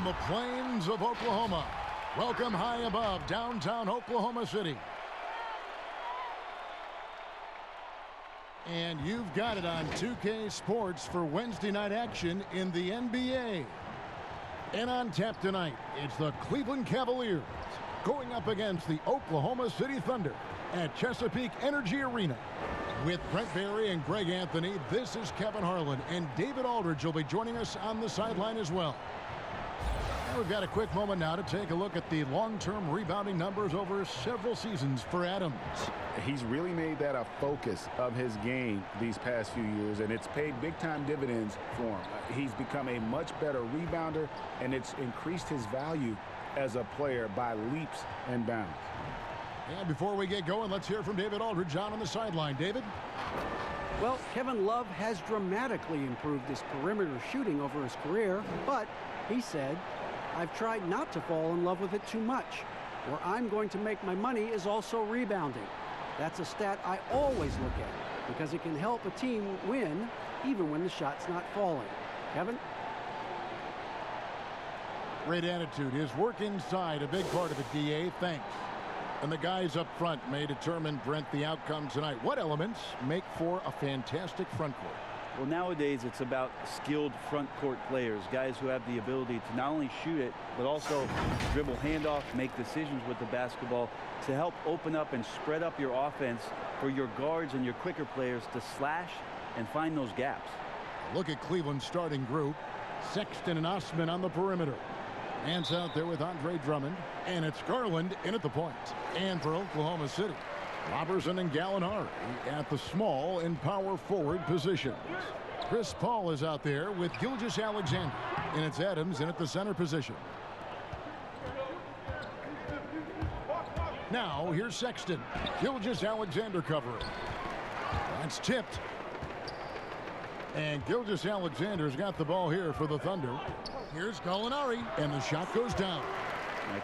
the plains of Oklahoma, welcome high above downtown Oklahoma City. And you've got it on 2K Sports for Wednesday night action in the NBA. And on tap tonight, it's the Cleveland Cavaliers going up against the Oklahoma City Thunder at Chesapeake Energy Arena. With Brent Barry and Greg Anthony, this is Kevin Harlan, and David Aldridge will be joining us on the sideline as well. And we've got a quick moment now to take a look at the long-term rebounding numbers over several seasons for Adams. He's really made that a focus of his game these past few years, and it's paid big-time dividends for him. He's become a much better rebounder, and it's increased his value as a player by leaps and bounds. And before we get going, let's hear from David Aldridge on the sideline. David? Well, Kevin Love has dramatically improved his perimeter shooting over his career, but he said, "I've tried not to fall in love with it too much. Where I'm going to make my money is also rebounding. That's a stat I always look at because it can help a team win even when the shot's not falling." Kevin? Great attitude. His work inside, a big part of it, DA. Thanks. And the guys up front may determine, Brent, the outcome tonight. What elements make for a fantastic front court? Well, nowadays it's about skilled front court players, guys who have the ability to not only shoot it, but also dribble handoff, make decisions with the basketball to help open up and spread up your offense for your guards and your quicker players to slash and find those gaps. Look at Cleveland's starting group. Sexton and Osman on the perimeter. Hands out there with Andre Drummond. And it's Garland in at the point. And for Oklahoma City, Robertson and Gallinari at the small and power forward positions. Chris Paul is out there with Gilgeous-Alexander. And it's Adams in at the center position. Now, here's Sexton. Gilgeous-Alexander covering. That's tipped. And Gilgeous-Alexander's got the ball here for the Thunder. Here's Gallinari, and the shot goes down.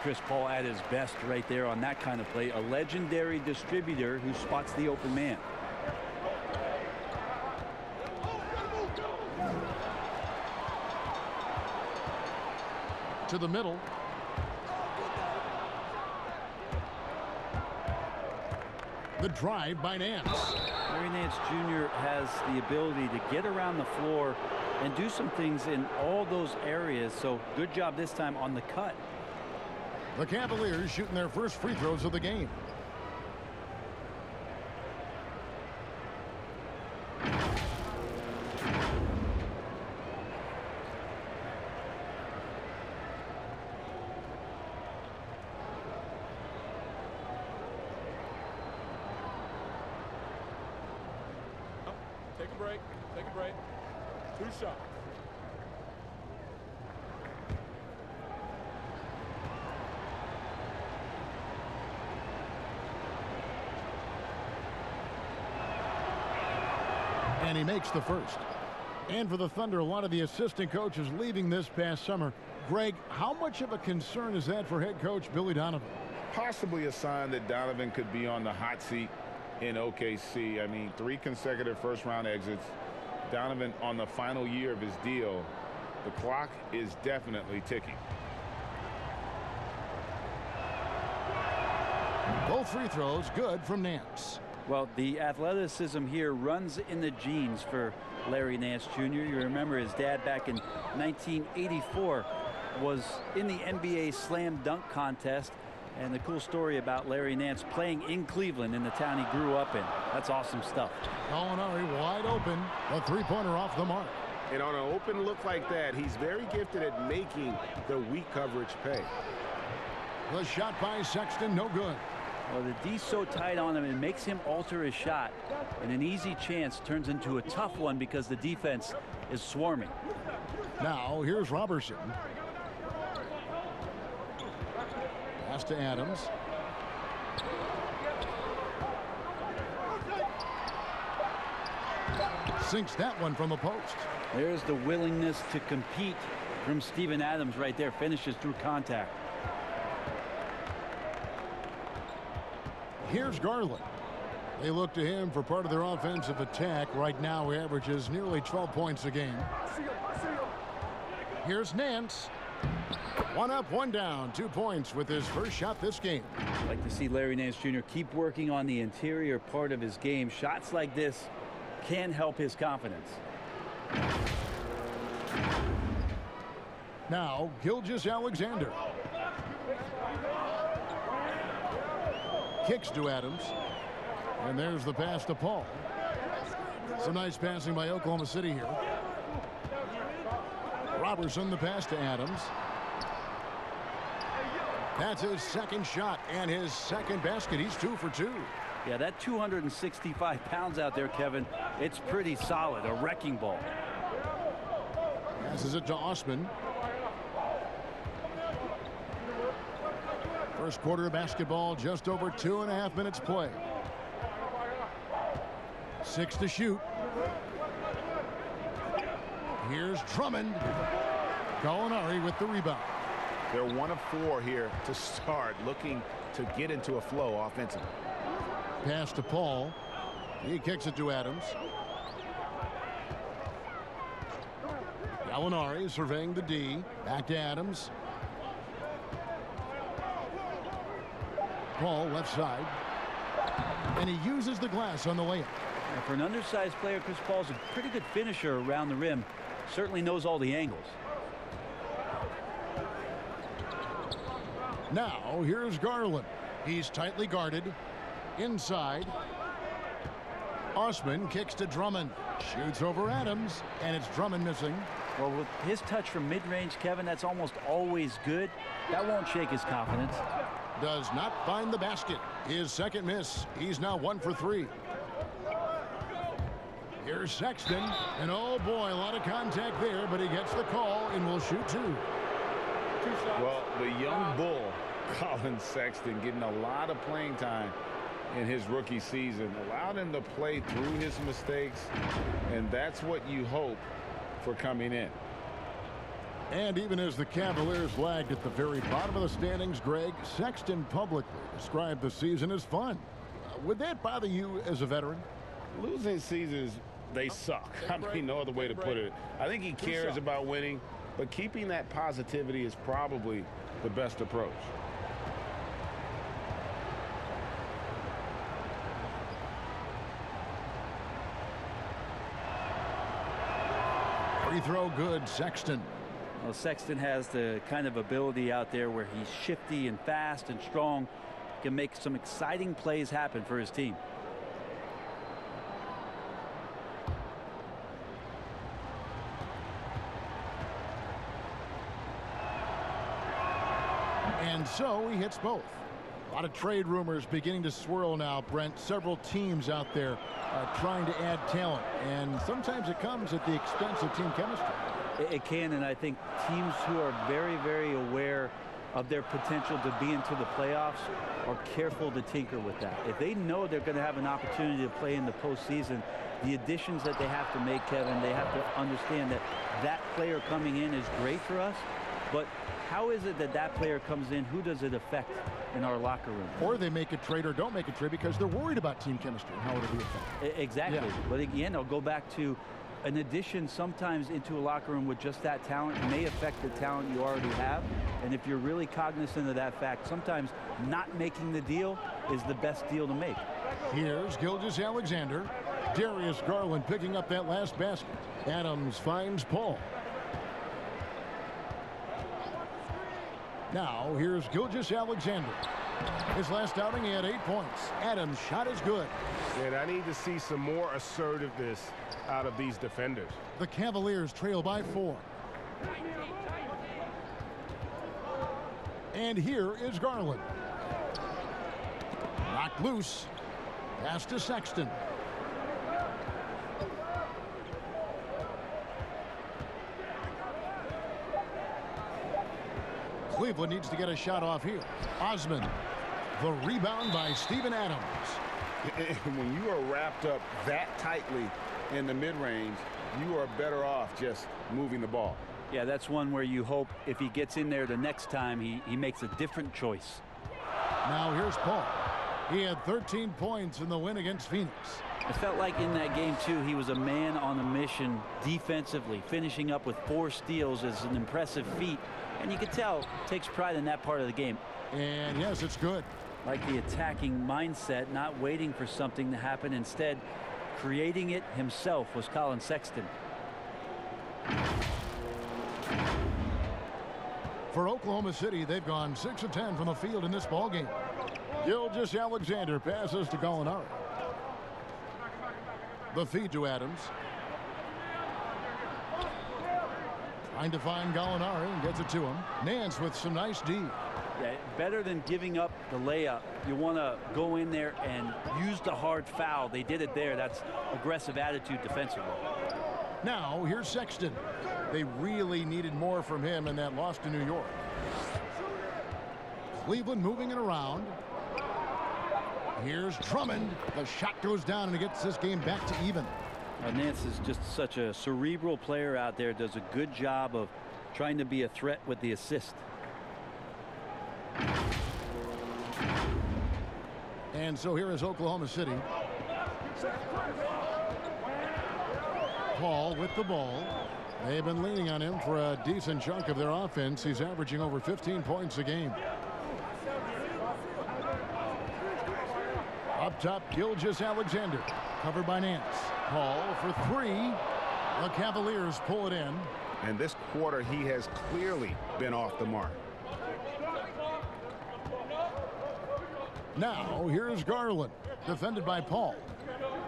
Chris Paul at his best right there on that kind of play. A legendary distributor who spots the open man. To the middle. The drive by Nance. Larry Nance Jr. has the ability to get around the floor and do some things in all those areas. So good job this time on the cut. The Cavaliers shooting their first free throws of the game. Take a break. Take a break. 2 shots. And he makes the first. And for the Thunder, a lot of the assistant coaches leaving this past summer. Greg, how much of a concern is that for head coach Billy Donovan? Possibly a sign that Donovan could be on the hot seat in OKC. I mean, 3 consecutive first-round exits. Donovan on the final year of his deal. The clock is definitely ticking. Both free throws good from Nance. Well, the athleticism here runs in the genes for Larry Nance Jr. You remember his dad back in 1984 was in the NBA slam dunk contest. And the cool story about Larry Nance playing in Cleveland, in the town he grew up in. That's awesome stuff. Gallinari wide open. A three-pointer off the mark. And on an open look like that, he's very gifted at making the weak coverage pay. The shot by Sexton, no good. Well, the D's so tight on him, it makes him alter his shot. And an easy chance turns into a tough one because the defense is swarming. Now, here's Robertson. Pass to Adams. Sinks that one from the post. There's the willingness to compete from Steven Adams right there. Finishes through contact. Here's Garland. They look to him for part of their offensive attack. Right now, he averages nearly 12 points a game. Here's Nance. One up, one down, 2 points with his first shot this game. I'd like to see Larry Nance Jr. keep working on the interior part of his game. Shots like this can help his confidence. Now, Gilgeous-Alexander. Kicks to Adams. And there's the pass to Paul. Some nice passing by Oklahoma City here. Robertson, the pass to Adams. That's his second shot and his second basket. He's 2 for 2. Yeah, that 265 pounds out there, Kevin, it's pretty solid. A wrecking ball. Passes it to Osman. First quarter of basketball, just over 2.5 minutes play. 6 to shoot. Here's Drummond. Gallinari with the rebound. They're 1 of 4 here to start, looking to get into a flow offensively. Pass to Paul. He kicks it to Adams. Gallinari surveying the D. Back to Adams. Paul left side. And he uses the glass on the layup. And for an undersized player, Chris Paul's a pretty good finisher around the rim. Certainly knows all the angles. Now, here's Garland. He's tightly guarded. Inside. Osman kicks to Drummond. Shoots over Adams, and it's Drummond missing. Well, with his touch from mid-range, Kevin, that's almost always good. That won't shake his confidence. Does not find the basket. His second miss. He's now 1 for 3. Here's Sexton. And oh boy, a lot of contact there, but he gets the call and will shoot 2. Well, the young bull, Colin Sexton, getting a lot of playing time in his rookie season. Allowed him to play through his mistakes, and that's what you hope for coming in. And even as the Cavaliers lagged at the very bottom of the standings, Greg, Sexton publicly described the season as fun. Would that bother you as a veteran? Losing seasons, they suck. I mean, no other way to put it. I think he cares about winning, but keeping that positivity is probably the best approach. Free throw good, Sexton. Well, Sexton has the kind of ability out there where he's shifty and fast and strong. Can make some exciting plays happen for his team. And so he hits both. A lot of trade rumors beginning to swirl now, Brent. Several teams out there trying to add talent, and sometimes it comes at the expense of team chemistry. It can, and I think teams who are very, very aware of their potential to be into the playoffs are careful to tinker with that. If they know they're going to have an opportunity to play in the postseason, the additions that they have to make, Kevin, they have to understand that that player coming in is great for us, but how is it that that player comes in? Who does it affect in our locker room? Or they make a trade or don't make a trade because they're worried about team chemistry and how it'll be affected. Exactly. Yeah. But again, I'll go back to an addition sometimes into a locker room with just that talent may affect the talent you already have. And if you're really cognizant of that fact, sometimes not making the deal is the best deal to make. Here's Gilgeous-Alexander. Darius Garland picking up that last basket. Adams finds Paul. Now, here's Gilgeous-Alexander. His last outing, he had 8 points. Adams' shot is good. And I need to see some more assertiveness out of these defenders. The Cavaliers trail by 4. And here is Garland. Knocked loose. Pass to Sexton. Cleveland needs to get a shot off here. Osman. The rebound by Steven Adams. When you are wrapped up that tightly in the mid-range, you are better off just moving the ball. Yeah, that's one where you hope if he gets in there the next time, he makes a different choice. Now here's Paul. He had 13 points in the win against Phoenix. It felt like in that game, too, he was a man on a mission defensively. Finishing up with 4 steals is an impressive feat, And you can tell takes pride in that part of the game. And yes, it's good. Like the attacking mindset, not waiting for something to happen, instead creating it himself, was Colin Sexton. For Oklahoma City, they've gone 6 of 10 from the field in this ballgame. Gilgeous-Alexander passes to Gallinari. The feed to Adams. Trying to find Gallinari and gets it to him. Nance with some nice D. Yeah, better than giving up the layup. You want to go in there and use the hard foul. They did it there. That's aggressive attitude defensively. Now, here's Sexton. They really needed more from him in that loss to New York. Cleveland moving it around. Here's Drummond. The shot goes down, and it gets this game back to even. Nance is just such a cerebral player out there. Does a good job of trying to be a threat with the assist. And so here is Oklahoma City. Paul with the ball. They've been leaning on him for a decent chunk of their offense. He's averaging over 15 points a game. Up top, Gilgeous-Alexander. Covered by Nance. Paul for three. The Cavaliers pull it in. And this quarter, he has clearly been off the mark. Now, here's Garland. Defended by Paul.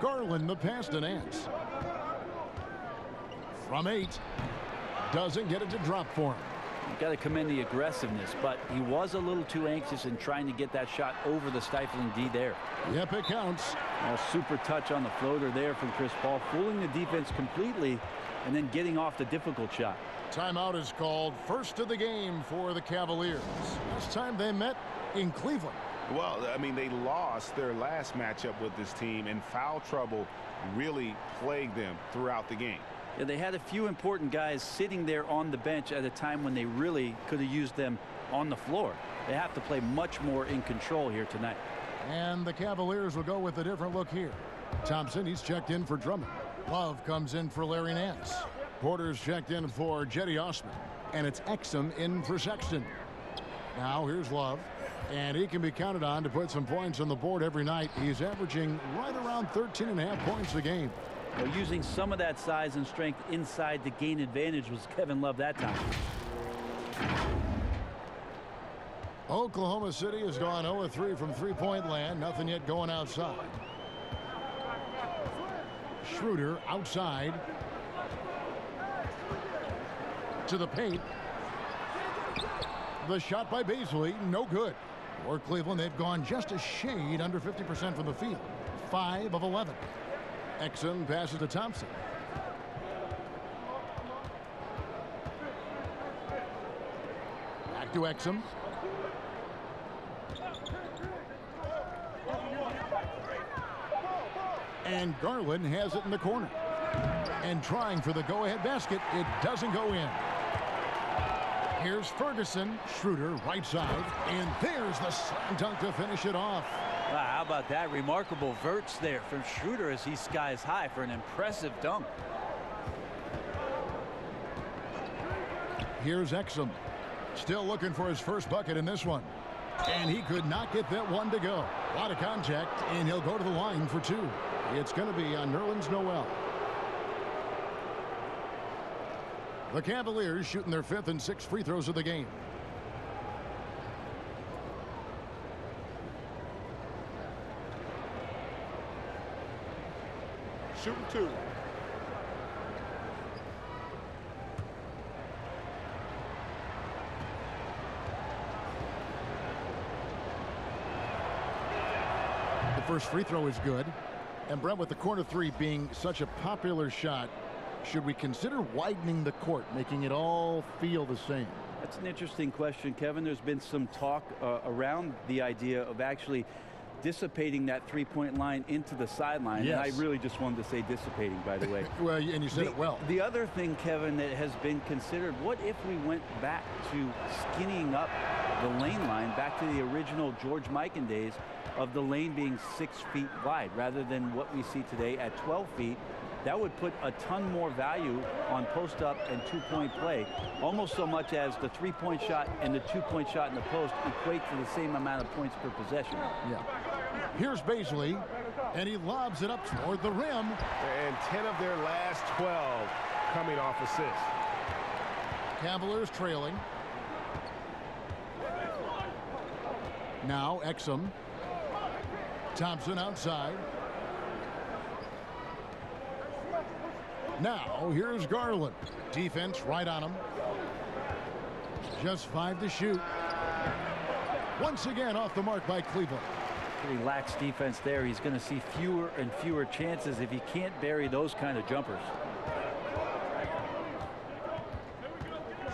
Garland, the pass to Nance. From 8. Doesn't get it to drop for him. You've got to commend the aggressiveness, but he was a little too anxious in trying to get that shot over the stifling D there. Yep, it counts. A super touch on the floater there from Chris Paul, fooling the defense completely and then getting off the difficult shot. Timeout is called. First of the game for the Cavaliers. Last time they met in Cleveland. Well, I mean, they lost their last matchup with this team, and foul trouble really plagued them throughout the game. Yeah, they had a few important guys sitting there on the bench at a time when they really could have used them on the floor. They have to play much more in control here tonight. And the Cavaliers will go with a different look here. Thompson, he's checked in for Drummond. Love comes in for Larry Nance. Porter's checked in for Jetty Osman. And it's Exum in for Sexton. Now here's Love. And he can be counted on to put some points on the board every night. He's averaging right around 13.5 points a game. Well, using some of that size and strength inside to gain advantage was Kevin Love that time. Oklahoma City has gone 0-3 from three-point land. Nothing yet going outside. Schroeder outside. To the paint. The shot by Beasley, no good. For Cleveland, they've gone just a shade under 50% from the field. 5 of 11. Exum passes to Thompson. Back to Exum. And Garland has it in the corner. And trying for the go-ahead basket, it doesn't go in. Here's Ferguson. Schroeder right side. And there's the slam dunk to finish it off. Wow, how about that? Remarkable verts there from Schroeder as he skies high for an impressive dunk. Here's Exum. Still looking for his first bucket in this one. And he could not get that one to go. A lot of contact, and he'll go to the line for 2. It's going to be on Nerlens Noel. The Cavaliers shooting their 5th and 6th free throws of the game. Shooting 2. The first free throw is good. And Brett, with the corner 3 being such a popular shot, should we consider widening the court, making it all feel the same? That's an interesting question, Kevin. There's been some talk around the idea of actually dissipating that three-point line into the sideline. Yes. And I really just wanted to say dissipating, by the way. Well, and you said it well. The other thing, Kevin, that has been considered, what if we went back to skinnying up the lane line, back to the original George Mikan days of the lane being 6 feet wide, rather than what we see today at 12 feet that would put a ton more value on post-up and two-point play, almost so much as the three-point shot and the two-point shot in the post equate to the same amount of points per possession. Yeah. Here's Baisley, and he lobs it up toward the rim. And 10 of their last 12 coming off assists. Cavaliers trailing. Now Exum. Thompson outside. Now here's Garland. Defense right on him. Just 5 to shoot. Once again off the mark by Cleveland. Pretty lax defense there. He's going to see fewer and fewer chances if he can't bury those kind of jumpers.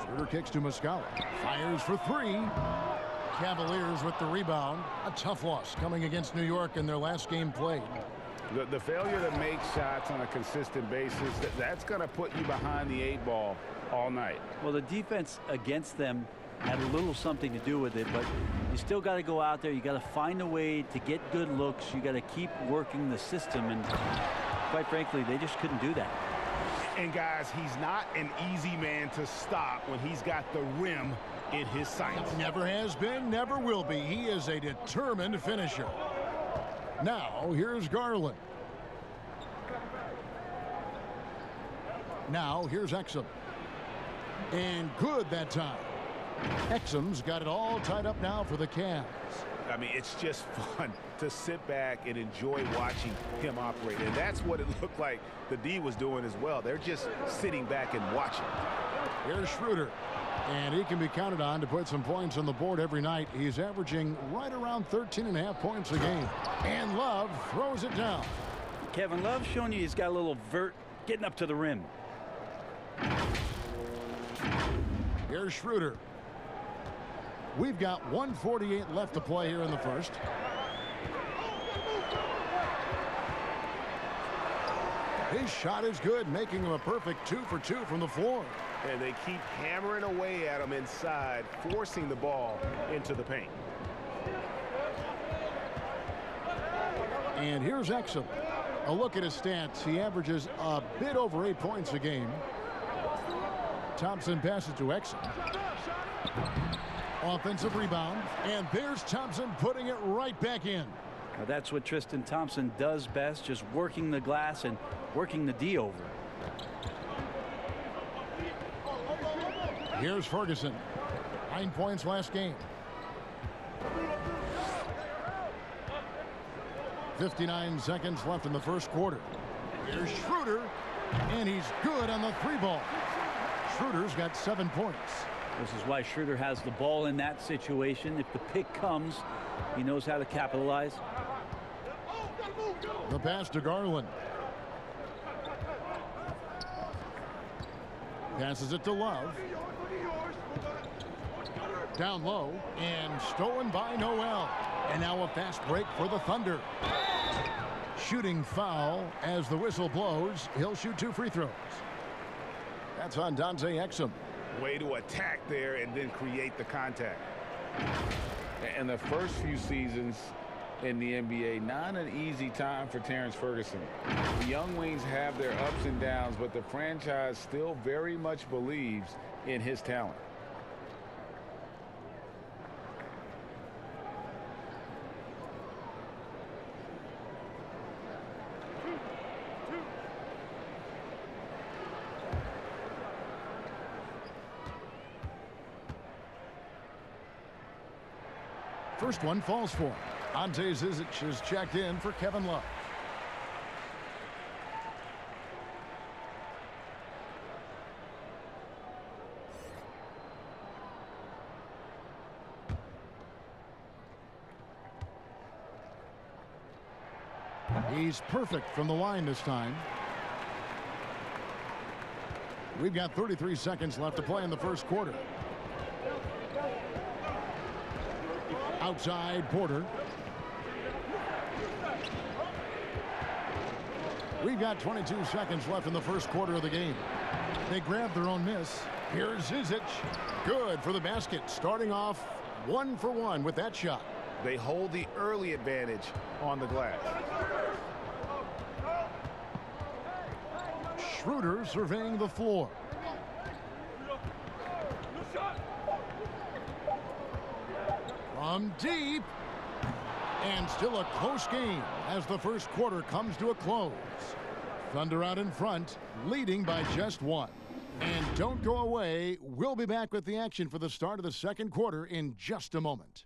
Schroeder kicks to Muscala. Fires for 3. Cavaliers with the rebound. A tough loss coming against New York in their last game played. The failure to make shots on a consistent basis, that's going to put you behind the 8 ball all night. Well, the defense against them had a little something to do with it, but you still got to go out there. You got to find a way to get good looks. You got to keep working the system, and quite frankly, they just couldn't do that. And guys, he's not an easy man to stop when he's got the rim in his sights. Never has been, never will be. He is a determined finisher. Now here's Garland. Now here's Exum. And good that time. Exum's got it all tied up now for the Cavs. I mean, it's just fun to sit back and enjoy watching him operate. And that's what it looked like the D was doing as well. They're just sitting back and watching. Here's Schroeder. And he can be counted on to put some points on the board every night. He's averaging right around 13.5 points a game. And Love throws it down. Kevin Love showing you he's got a little vert getting up to the rim. Here's Schroeder. We've got 1:48 left to play here in the first. His shot is good, making him a perfect 2 for 2 from the floor. And they keep hammering away at him inside, forcing the ball into the paint. And here's Exum. A look at his stats. He averages a bit over 8 points a game. Thompson passes to Exum. Offensive rebound. And there's Thompson putting it right back in. Now that's what Tristan Thompson does best, just working the glass and working the D over. Here's Ferguson. 9 points last game. 59 seconds left in the first quarter. Here's Schroeder, and he's good on the 3 ball. Schroeder's got 7 points. This is why Schroeder has the ball in that situation. If the pick comes, he knows how to capitalize. The pass to Garland. Passes it to Love. Down low and stolen by Noel. And now a fast break for the Thunder. Shooting foul as the whistle blows. He'll shoot 2 free throws. That's on Dante Exum. Way to attack there and then create the contact. And the first few seasons in the NBA, not an easy time for Terrence Ferguson. The young wings have their ups and downs, but the franchise still very much believes in his talent. First one falls for him. Ante Zizic is checked in for Kevin Love. He's perfect from the line this time. We've got 33 seconds left to play in the first quarter. Outside Porter. We've got 22 seconds left in the first quarter of the game. They grab their own miss. Here's Zizic. Good for the basket. Starting off 1 for 1 with that shot. They hold the early advantage on the glass. Schroeder surveying the floor. From deep. And still a close game as the first quarter comes to a close. Thunder out in front, leading by just one. And don't go away. We'll be back with the action for the start of the second quarter in just a moment.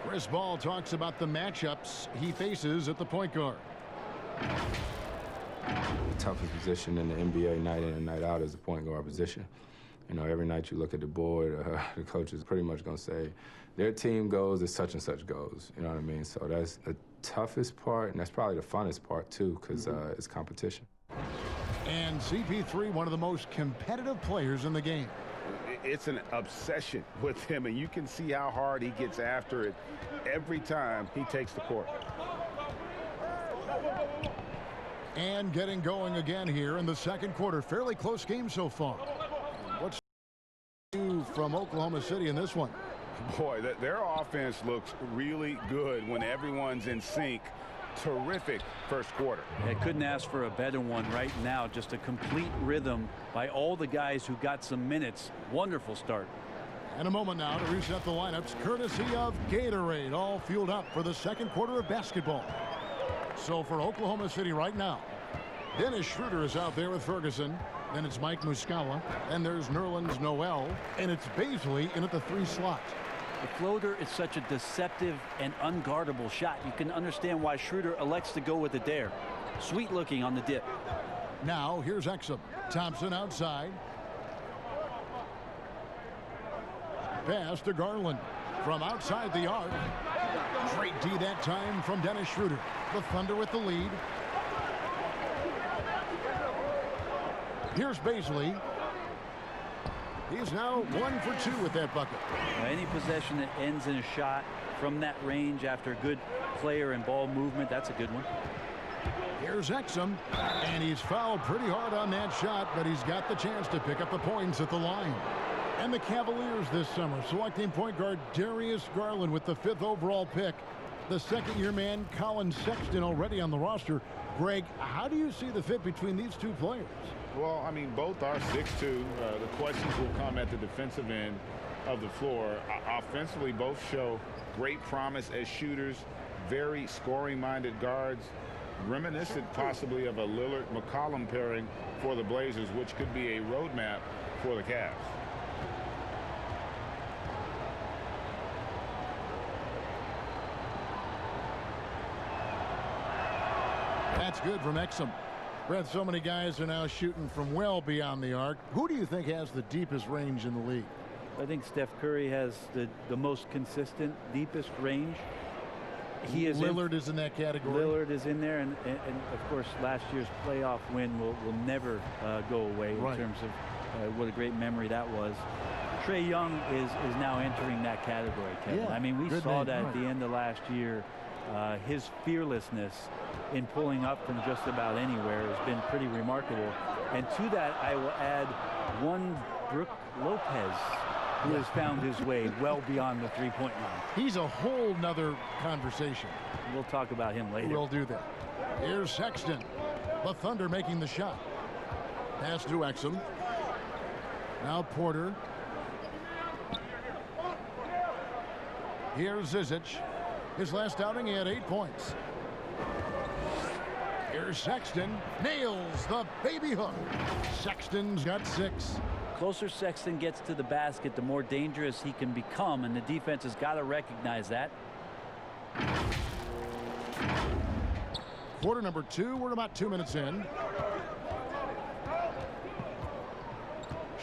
Chris Ball talks about the matchups he faces at the point guard. The toughest position in the NBA night in and night out is the point guard position. You know, every night you look at the board, the coach is pretty much going to say, their team goes as such and such goes. You know what I mean? So that's the toughest part, and that's probably the funnest part, too, because it's competition. And CP3, one of the most competitive players in the game. It's an obsession with him, and you can see how hard he gets after it every time he takes the court. And getting going again here in the second quarter. Fairly close game so far. What's new from Oklahoma City in this one? Boy, their offense looks really good when everyone's in sync. Terrific first quarter. I couldn't ask for a better one right now. Just a complete rhythm by all the guys who got some minutes. Wonderful start. And a moment now to reset the lineups, courtesy of Gatorade, all fueled up for the second quarter of basketball. So for Oklahoma City right now, Dennis Schroeder is out there with Ferguson. Then it's Mike Muscala. And there's Nerlens Noel. And it's Baisley in at the 3 slot. The floater is such a deceptive and unguardable shot. You can understand why Schroeder elects to go with the dare. Sweet looking on the dip. Now here's Exum. Thompson outside. Pass to Garland from outside the arc. Great D that time from Dennis Schroeder. The Thunder with the lead. Here's Baisley. He's now 1 for 2 with that bucket. Any possession that ends in a shot from that range after good player and ball movement, that's a good one. Here's Exum, and he's fouled pretty hard on that shot, but he's got the chance to pick up the points at the line. And the Cavaliers this summer selecting point guard Darius Garland with the 5th overall pick. The second-year man Colin Sexton already on the roster. Greg, how do you see the fit between these two players? Well, I mean, both are 6'2". The questions will come at the defensive end of the floor. Offensively, both show great promise as shooters, very scoring-minded guards, reminiscent possibly of a Lillard-McCollum pairing for the Blazers, which could be a roadmap for the Cavs. That's good from Exum. Brett, so many guys are now shooting from well beyond the arc. Who do you think has the deepest range in the league? I think Steph Curry has the most consistent, deepest range. Lillard is in that category. Lillard is in there, and of course, last year's playoff win will never go away in terms of what a great memory that was. Trae Young is now entering that category, Kevin. Yeah, I mean, we saw that at the end of last year. His fearlessness in pulling up from just about anywhere has been pretty remarkable. And to that, I will add one Brook Lopez, who has found his way well beyond the three-point line. He's a whole nother conversation. We'll talk about him later. We'll do that. Here's Sexton. The Thunder making the shot. Pass to Exum. Now Porter. Here's Zizic. His last outing, he had 8 points. Here's Sexton. Nails the baby hook. Sexton's got 6. Closer Sexton gets to the basket, the more dangerous he can become, and the defense has got to recognize that. Quarter number 2. We're about 2 minutes in.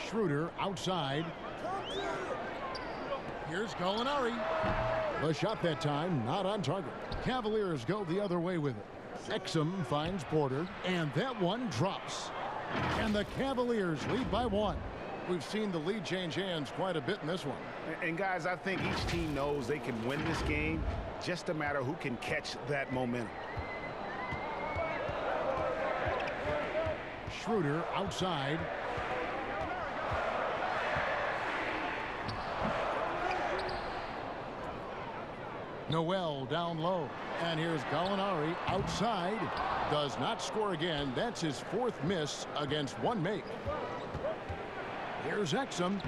Schroeder outside. Here's Gallinari. The shot that time not on target. Cavaliers go the other way with it. Exum finds Porter, and that one drops. And the Cavaliers lead by 1. We've seen the lead change hands quite a bit in this one. And guys, I think each team knows they can win this game. Just a matter who can catch that momentum. Schroeder outside. Noel down low. And here's Gallinari outside. Does not score again. That's his 4th miss against 1 make. Here's Exum.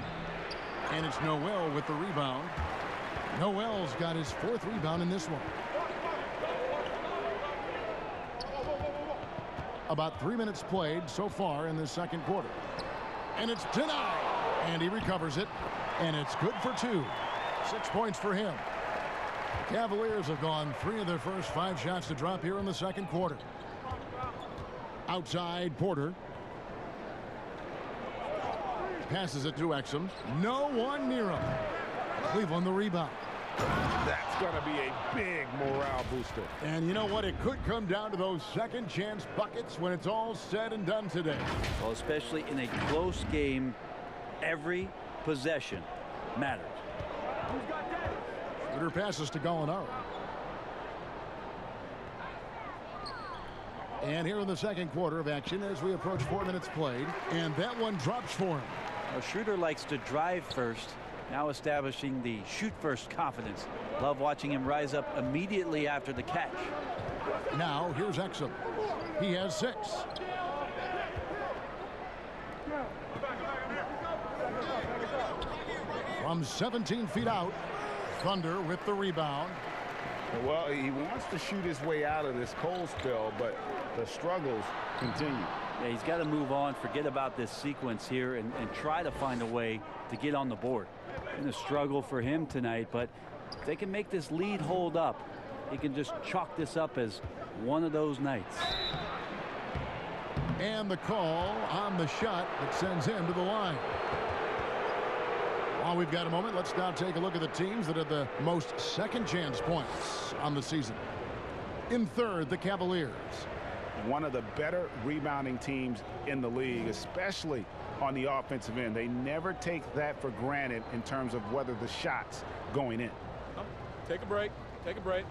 And it's Noel with the rebound. Noel's got his 4th rebound in this one. About 3 minutes played so far in the second quarter. And it's denied. And he recovers it. And it's good for 2. 6 points for him. Cavaliers have gone 3 of their first 5 shots to drop here in the second quarter. Outside Porter. Passes it to Exum. No one near him. Cleveland the rebound. That's going to be a big morale booster. And you know what? It could come down to those second chance buckets when it's all said and done today. Well, especially in a close game, every possession matters. Schroeder passes to Gallinari. And here in the second quarter of action as we approach 4 minutes played. And that one drops for him. Well, Schroeder likes to drive first, now establishing the shoot first confidence. Love watching him rise up immediately after the catch. Now here's Exum. He has 6. From 17 feet out, Thunder with the rebound. Well, he wants to shoot his way out of this cold spell, but the struggles continue. Yeah, he's got to move on, forget about this sequence here, and try to find a way to get on the board. Been a struggle for him tonight, but if they can make this lead hold up, he can just chalk this up as one of those nights. And the call on the shot that sends him to the line. While we've got a moment, let's now take a look at the teams that had the most second chance points on the season. In third, the Cavaliers. One of the better rebounding teams in the league, especially on the offensive end. They never take that for granted in terms of whether the shot's going in. Take a break. Take a break.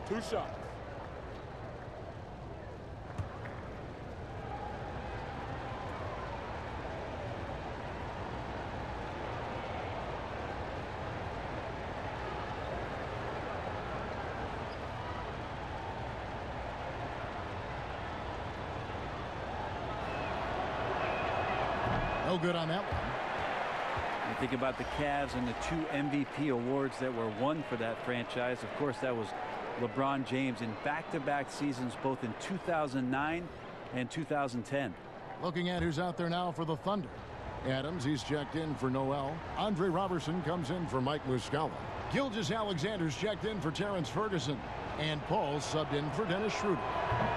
2 shots. No good on that one. You think about the Cavs and the 2 MVP awards that were won for that franchise. Of course, that was LeBron James in back-to-back seasons, both in 2009 and 2010. Looking at who's out there now for the Thunder. Adams, he's checked in for Noel. Andre Robertson comes in for Mike Muscala. Gilgeous-Alexander's checked in for Terrence Ferguson. And Paul subbed in for Dennis Schroeder.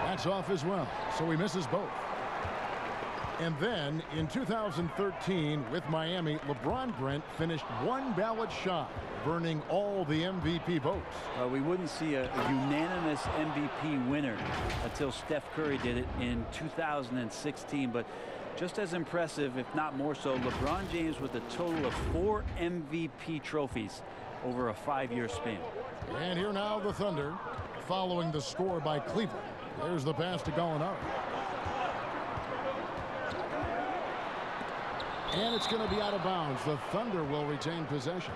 That's off as well, so he misses both. And then in 2013 with Miami, LeBron Brent finished 1 ballot shy, burning all the MVP votes. We wouldn't see a unanimous MVP winner until Steph Curry did it in 2016. But just as impressive, if not more so, LeBron James with a total of 4 MVP trophies over a 5-year span. And here now the Thunder, following the score by Cleveland. There's the pass to Gallinari. And it's going to be out of bounds. The Thunder will retain possession.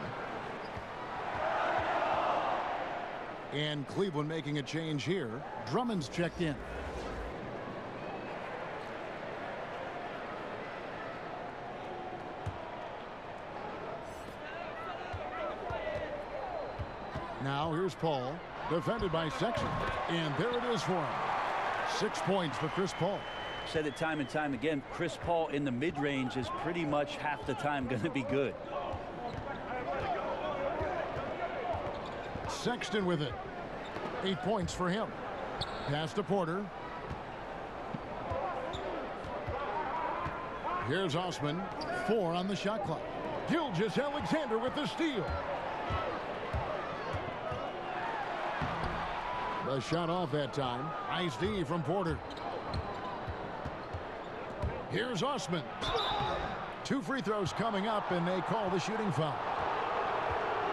And Cleveland making a change here. Drummond's checked in. here's Paul, defended by Sexton. And there it is for him. 6 points for Chris Paul. Said it time and time again, Chris Paul in the mid-range is pretty much half the time going to be good. Sexton with it. 8 points for him. Pass to Porter. Here's Osman. 4 on the shot clock. Gilgeous-Alexander with the steal. The shot off that time. Nice D from Porter. Here's Osman. 2 free throws coming up, and they call the shooting foul.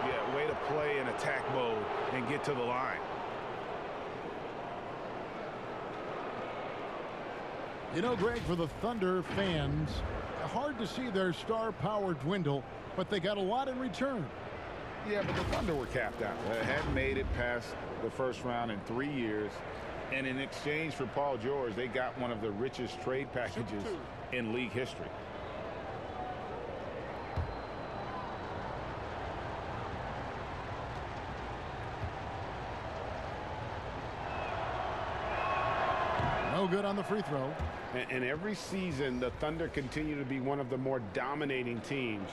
Yeah, way to play in attack mode and get to the line. You know, Greg, for the Thunder fans, hard to see their star power dwindle, but they got a lot in return. Yeah, but the Thunder were capped out. They hadn't made it past the first round in 3 years. And in exchange for Paul George, they got one of the richest trade packages in league history. No good on the free throw. And every season, the Thunder continue to be one of the more dominating teams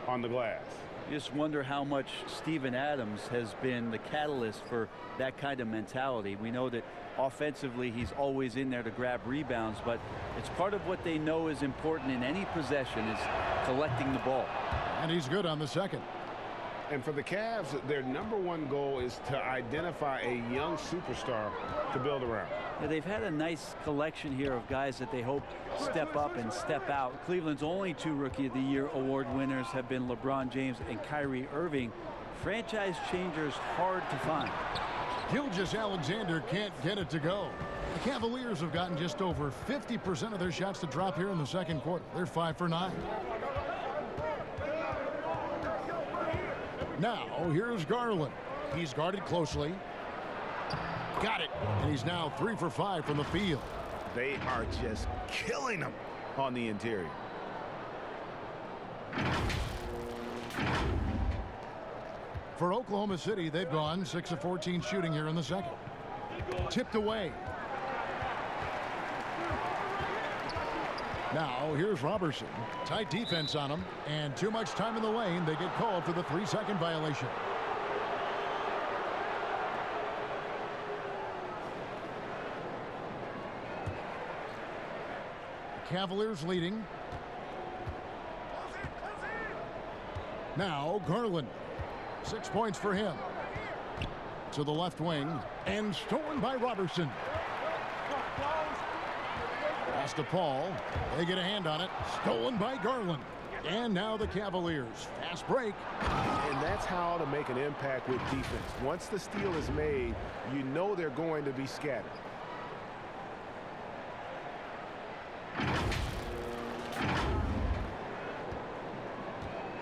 on the glass. You just wonder how much Steven Adams has been the catalyst for that kind of mentality. We know that offensively he's always in there to grab rebounds, but it's part of what they know is important in any possession is collecting the ball. And he's good on the second. And for the Cavs, their #1 goal is to identify a young superstar to build around. Yeah, they've had a nice collection here of guys that they hope step up and step out. Cleveland's only 2 Rookie of the Year award winners have been LeBron James and Kyrie Irving. Franchise changers hard to find. Gilgeous-Alexander can't get it to go. The Cavaliers have gotten just over 50% of their shots to drop here in the second quarter. They're 5 for 9. Now, here's Garland. He's guarded closely. Got it. And he's now 3 for 5 from the field. They are just killing them on the interior. For Oklahoma City, they've gone 6 of 14 shooting here in the second. Tipped away. Now, here's Robertson. Tight defense on him, and too much time in the lane. They get called for the 3-second violation. The Cavaliers leading. Now, Garland. 6 points for him. To the left wing, and stolen by Robertson. Pass to Paul. They get a hand on it. Stolen by Garland. And now the Cavaliers. Fast break. And that's how to make an impact with defense. Once the steal is made, you know they're going to be scattered.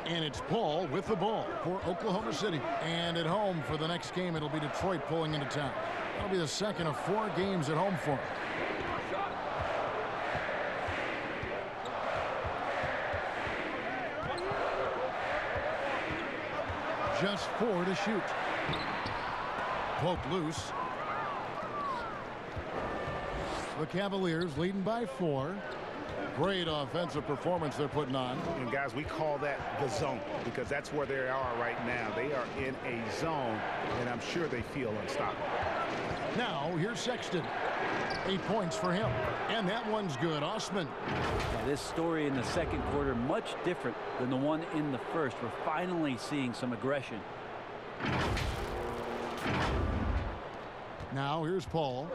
And it's Paul with the ball for Oklahoma City. And at home for the next game, it'll be Detroit pulling into town. That'll be the second of 4 games at home for him. Just 4 to shoot. Poke loose. The Cavaliers leading by 4. Great offensive performance they're putting on. And guys, we call that the zone because that's where they are right now. They are in a zone, and I'm sure they feel unstoppable. Now, here's Sexton. 8 points for him. And that one's good. Osman. Now, this story in the second quarter, much different than the one in the first. We're finally seeing some aggression. Now, here's Paul.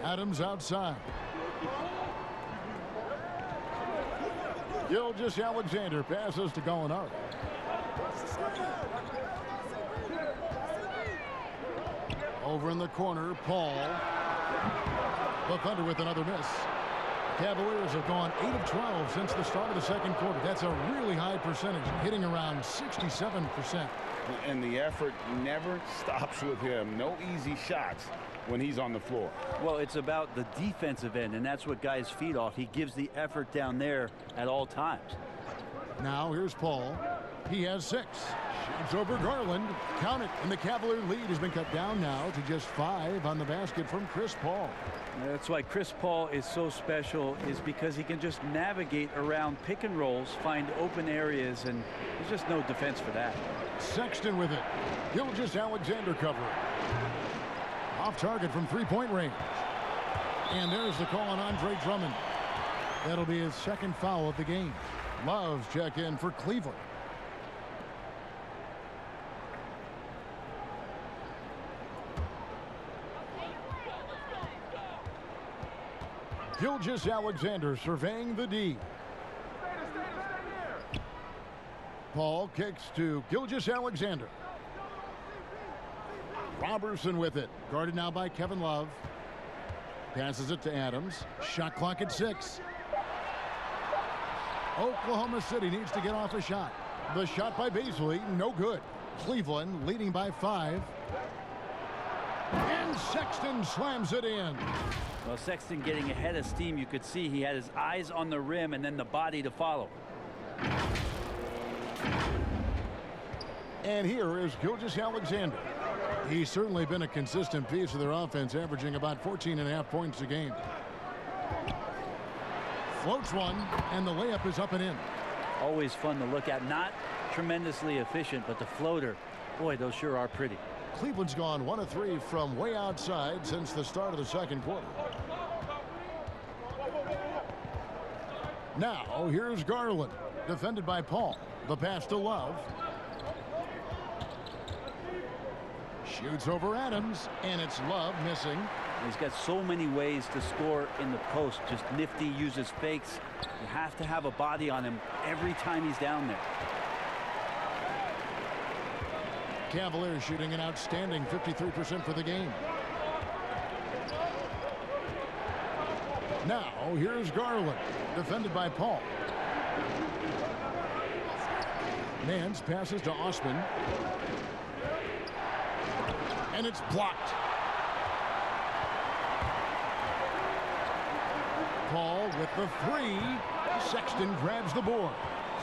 Adams outside. Gilgeous-Alexander passes to Gallinari. Over in the corner, Paul. The Thunder with another miss. Cavaliers have gone 8 of 12 since the start of the second quarter. That's a really high percentage, hitting around 67%. And the effort never stops with him. No easy shots when he's on the floor. Well, it's about the defensive end, and that's what guys feed off. He gives the effort down there at all times. Now here's Paul. He has 6. Shoots over Garland. Count it. And the Cavalier lead has been cut down now to just 5 on the basket from Chris Paul. That's why Chris Paul is so special, is because he can just navigate around pick and rolls, find open areas, and there's just no defense for that. Sexton with it. Gilgeous-Alexander covering. Off target from three-point range. And there's the call on Andre Drummond. That'll be his 2nd foul of the game. Love's checked in for Cleveland. Gilgeous-Alexander surveying the D. Paul kicks to Gilgeous-Alexander. Robertson with it. Guarded now by Kevin Love. Passes it to Adams. Shot clock at 6. Oklahoma City needs to get off a shot. The shot by Beasley, no good. Cleveland leading by 5. And Sexton slams it in. Well, Sexton getting ahead of steam. You could see he had his eyes on the rim and then the body to follow. And here is Gilgeous-Alexander. He's certainly been a consistent piece of their offense, averaging about 14.5 points a game. Floats one, and the layup is up and in. Always fun to look at. Not tremendously efficient, but the floater, boy, those sure are pretty. Cleveland's gone 1 of 3 from way outside since the start of the 2nd quarter. Now, here's Garland, defended by Paul. The pass to Love. Shoots over Adams, and it's Love missing. He's got so many ways to score in the post. Just nifty, uses fakes. You have to have a body on him every time he's down there. Cavaliers shooting an outstanding 53% for the game. Now, here's Garland, defended by Paul. Nance passes to Osman. And it's blocked. Paul with the 3. Sexton grabs the board.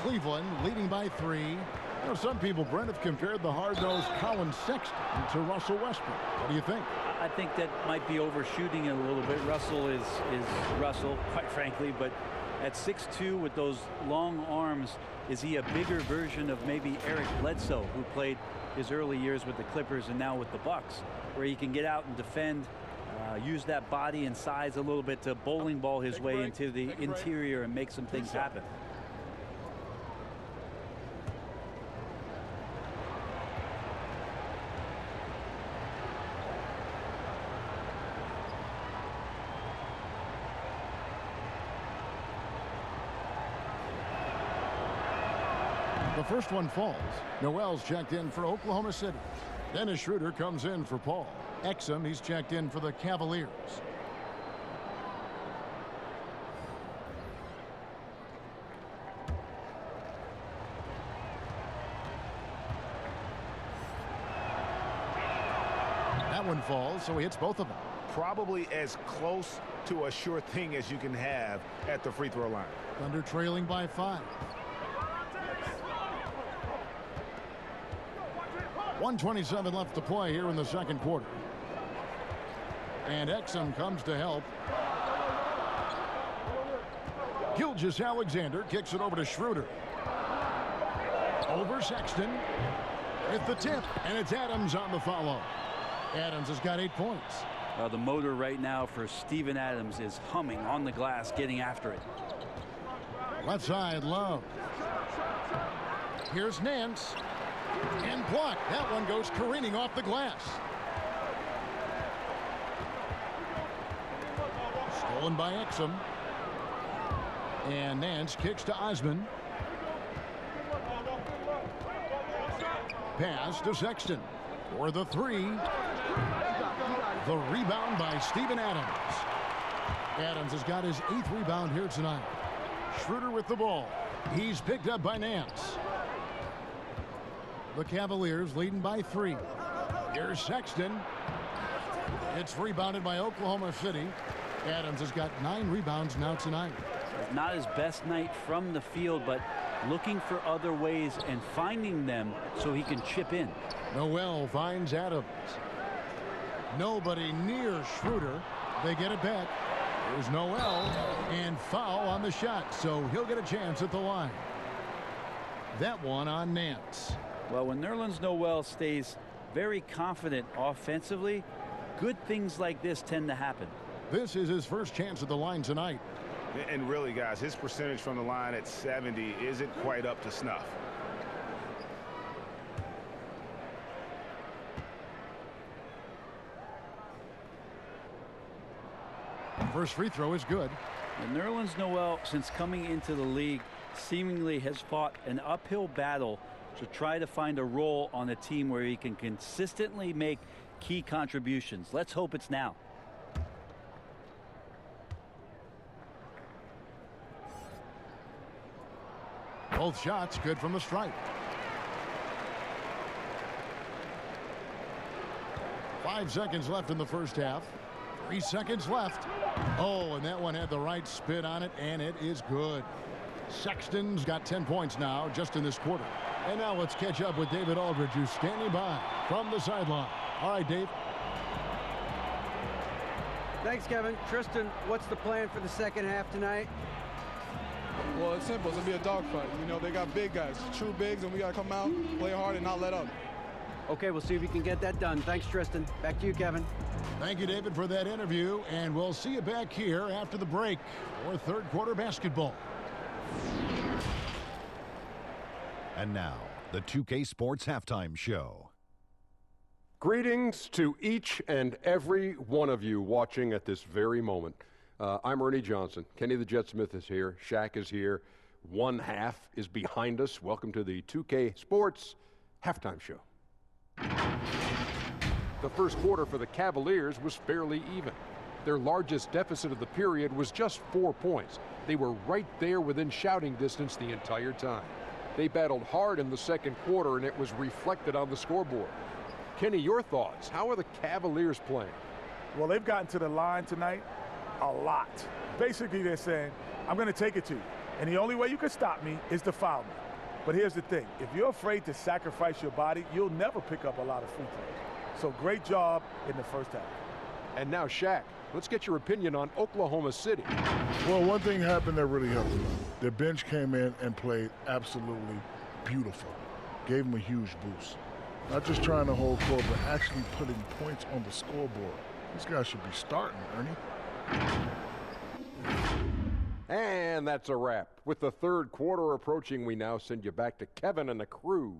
Cleveland leading by 3. You know, some people, Brent, have compared the hard-nosed Colin Sexton to Russell Westbrook. What do you think? I think that might be overshooting it a little bit. Russell is Russell, quite frankly, but at 6'2" with those long arms, is he a bigger version of maybe Eric Bledsoe, who played his early years with the Clippers and now with the Bucks, where he can get out and defend, use that body and size a little bit to bowling ball his way into the interior and make some things happen. The first one falls. Noel's checked in for Oklahoma City. Dennis Schroeder comes in for Paul. Exum, he's checked in for the Cavaliers. That one falls, so he hits both of them. Probably as close to a sure thing as you can have at the free throw line. Thunder trailing by 5. 1:27 left to play here in the 2nd quarter. And Exum comes to help. Gilgeous-Alexander kicks it over to Schroeder. Over Sexton. With the tip, and it's Adams on the follow. Adams has got 8 points. The motor right now for Steven Adams is humming on the glass, getting after it. Left side, Love. Here's Nance. And blocked. That one goes careening off the glass. Stolen by Exum. And Nance kicks to Osman. Pass to Sexton for the 3. The rebound by Steven Adams. Adams has got his 8th rebound here tonight. Schroeder with the ball. He's picked up by Nance. The Cavaliers leading by 3. Here's Sexton. It's rebounded by Oklahoma City. Adams has got 9 rebounds now tonight. Not his best night from the field, but looking for other ways and finding them so he can chip in. Noel finds Adams. Nobody near Schroeder. They get it back. There's Noel, and foul on the shot, so he'll get a chance at the line. That one on Nance. Well, when Nerlens Noel stays very confident offensively, good things like this tend to happen. This is his first chance at the line tonight. And really, guys, his percentage from the line at 70 isn't quite up to snuff. First free throw is good. And Nerlens Noel, since coming into the league, seemingly has fought an uphill battle to try to find a role on a team where he can consistently make key contributions. Let's hope it's now. Both shots good from the stripe. 5 seconds left in the first half. 3 seconds left. Oh, and that one had the right spin on it, and it is good. Sexton's got 10 points now just in this quarter. And now let's catch up with David Aldridge, who's standing by from the sideline. All right, Dave. Thanks, Kevin. Tristan, what's the plan for the second half tonight? Well, it's simple. It's going to be a dogfight. You know, they got big guys, true bigs, and we got to come out, play hard, and not let up. Okay, we'll see if we can get that done. Thanks, Tristan. Back to you, Kevin. Thank you, David, for that interview, and we'll see you back here after the break for third quarter basketball. And now, the 2K Sports Halftime Show. Greetings to each and every one of you watching at this very moment. I'm Ernie Johnson. Kenny the Jet Smith is here. Shaq is here. One half is behind us. Welcome to the 2K Sports Halftime Show. The first quarter for the Cavaliers was fairly even. Their largest deficit of the period was just 4 points. They were right there within shouting distance the entire time. They battled hard in the second quarter, and it was reflected on the scoreboard. Kenny, your thoughts? How are the Cavaliers playing? Well, they've gotten to the line tonight a lot. Basically, they're saying, I'm going to take it to you, and the only way you can stop me is to foul me. But here's the thing. If you're afraid to sacrifice your body, you'll never pick up a lot of free throws. So great job in the first half. And now, Shaq, let's get your opinion on Oklahoma City. Well, one thing happened that really helped them. Their bench came in and played absolutely beautiful. Gave them a huge boost. Not just trying to hold court, but actually putting points on the scoreboard. These guys should be starting, Ernie. And that's a wrap. With the third quarter approaching, we now send you back to Kevin and the crew.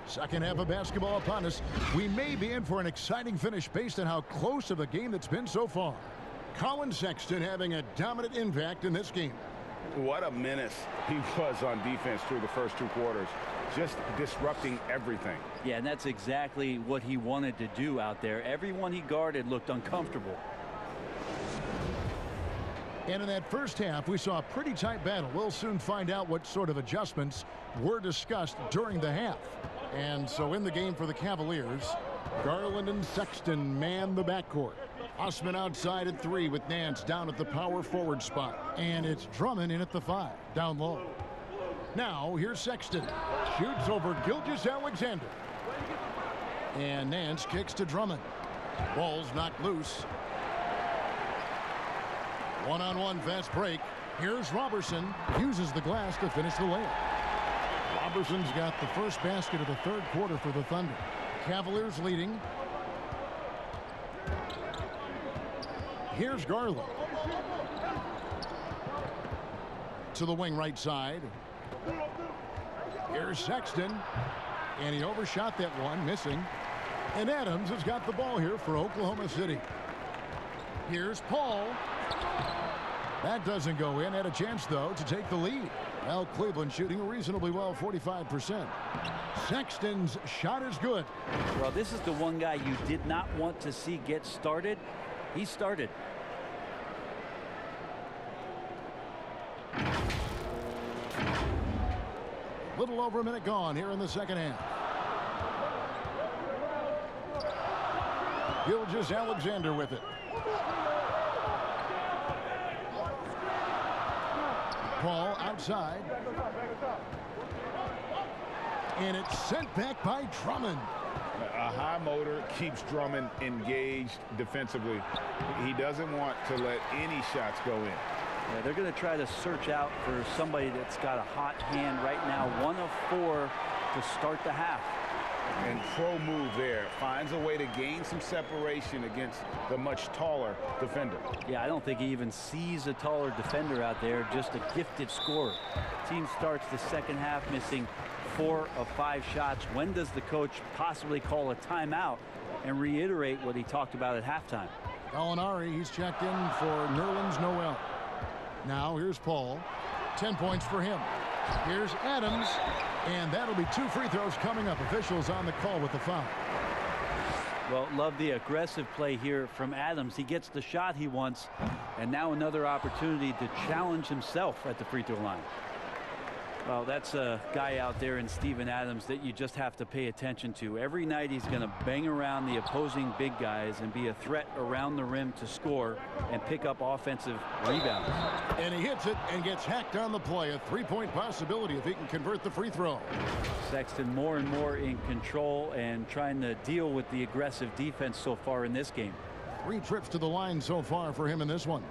Second half of basketball upon us. We may be in for an exciting finish based on how close of a game that's been so far. Colin Sexton having a dominant impact in this game. What a menace he was on defense through the first 2 quarters. Just disrupting everything. Yeah, and that's exactly what he wanted to do out there. Everyone he guarded looked uncomfortable. And in that first half, we saw a pretty tight battle. We'll soon find out what sort of adjustments were discussed during the half. And so in the game for the Cavaliers, Garland and Sexton man the backcourt. Osman outside at 3 with Nance down at the power forward spot. And it's Drummond in at the 5, down low. Now, here's Sexton. Shoots over Gilgeous-Alexander. And Nance kicks to Drummond. Ball's knocked loose. One-on-one fast break. Here's Robertson. Uses the glass to finish the layup. Robertson's got the first basket of the third quarter for the Thunder. Cavaliers leading. Here's Garland. To the wing right side. Here's Sexton. And he overshot that one, missing. And Adams has got the ball here for Oklahoma City. Here's Paul. That doesn't go in. Had a chance, though, to take the lead. Well, Cleveland shooting reasonably well, 45%. Sexton's shot is good. Well, this is the one guy you did not want to see get started. He started. Little over a minute gone here in the second half. Gilgeous-Alexander with it. Paul outside. And it's sent back by Drummond. A high motor keeps Drummond engaged defensively. He doesn't want to let any shots go in. Yeah, they're going to try to search out for somebody that's got a hot hand right now. 1 of 4 to start the half. And pro move there. Finds a way to gain some separation against the much taller defender. Yeah, I don't think he even sees a taller defender out there. Just a gifted scorer. Team starts the second half missing 4 of 5 shots. When does the coach possibly call a timeout and reiterate what he talked about at halftime? Gallinari, he's checked in for Nerlens Noel. Now here's Paul. 10 points for him. Here's Adams. And that'll be 2 free throws coming up. Officials on the call with the foul. Well, love the aggressive play here from Adams. He gets the shot he wants. And now another opportunity to challenge himself at the free throw line. Well, that's a guy out there in Steven Adams that you just have to pay attention to. Every night he's going to bang around the opposing big guys and be a threat around the rim to score and pick up offensive rebounds. And he hits it and gets hacked on the play. A 3-point possibility if he can convert the free throw. Sexton more and more in control and trying to deal with the aggressive defense so far in this game. 3 trips to the line so far for him in this one.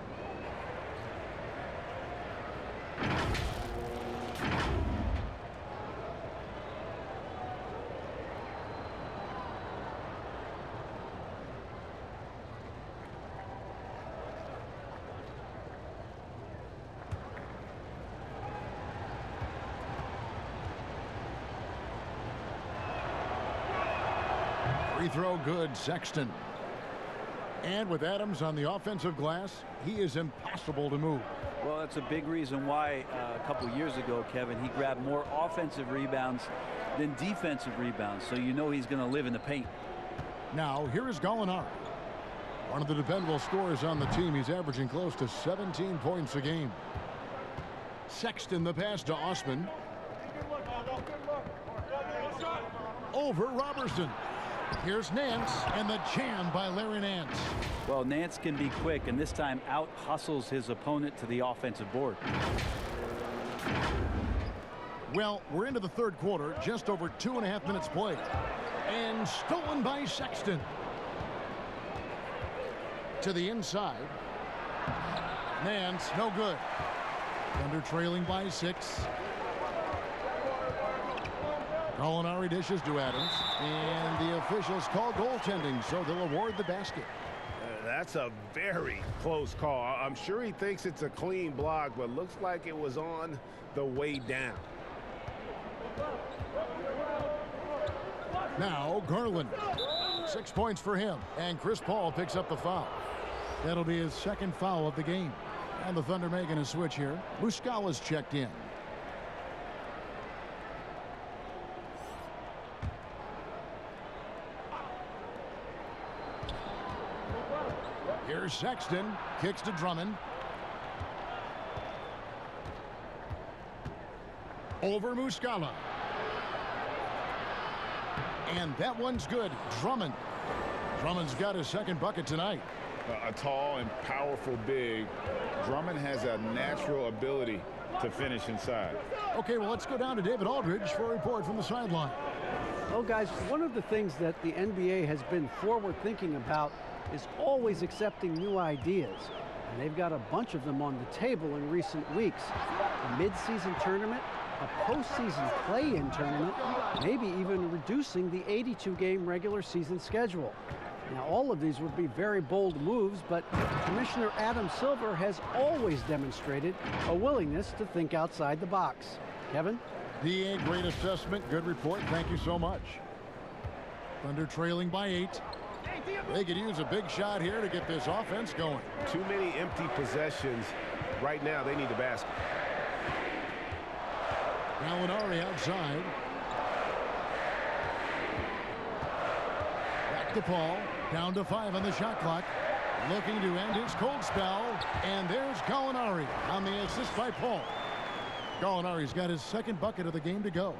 Free throw good, Sexton. And with Adams on the offensive glass, he is impossible to move. Well, that's a big reason why a couple years ago, Kevin, he grabbed more offensive rebounds than defensive rebounds. So you know he's going to live in the paint. Now, here is Gallinari. One of the dependable scorers on the team. He's averaging close to 17 points a game. Sexton the pass to Osman. Over Robertson. Here's Nance, and the jam by Larry Nance. Well, Nance can be quick, and this time out-hustles his opponent to the offensive board. Well, we're into the third quarter, just over 2.5 minutes played. And stolen by Sexton. To the inside. Nance, no good. Thunder trailing by 6. Gallinari dishes to Adams, and the officials call goaltending, so they'll award the basket. That's a very close call. I'm sure he thinks it's a clean block, but looks like it was on the way down. Now Garland. 6 points for him, and Chris Paul picks up the foul. That'll be his second foul of the game. And the Thunder making a switch here. Muscala's checked in. Here's Sexton, kicks to Drummond. Over Muscala. And that one's good. Drummond. Drummond's got his second bucket tonight. A tall and powerful big. Drummond has a natural ability to finish inside. Okay, well, let's go down to David Aldridge for a report from the sideline. Well, guys, one of the things that the NBA has been forward thinking about is always accepting new ideas. And they've got a bunch of them on the table in recent weeks. A mid-season tournament, a postseason play-in tournament, maybe even reducing the 82-game regular season schedule. Now, all of these would be very bold moves, but Commissioner Adam Silver has always demonstrated a willingness to think outside the box. Kevin? DA, great assessment, good report. Thank you so much. Thunder trailing by 8. They could use a big shot here to get this offense going. Too many empty possessions. Right now, they need the basket. Gallinari outside. Back to Paul. Down to 5 on the shot clock. Looking to end his cold spell. And there's Gallinari on the assist by Paul. Gallinari's got his second bucket of the game to go.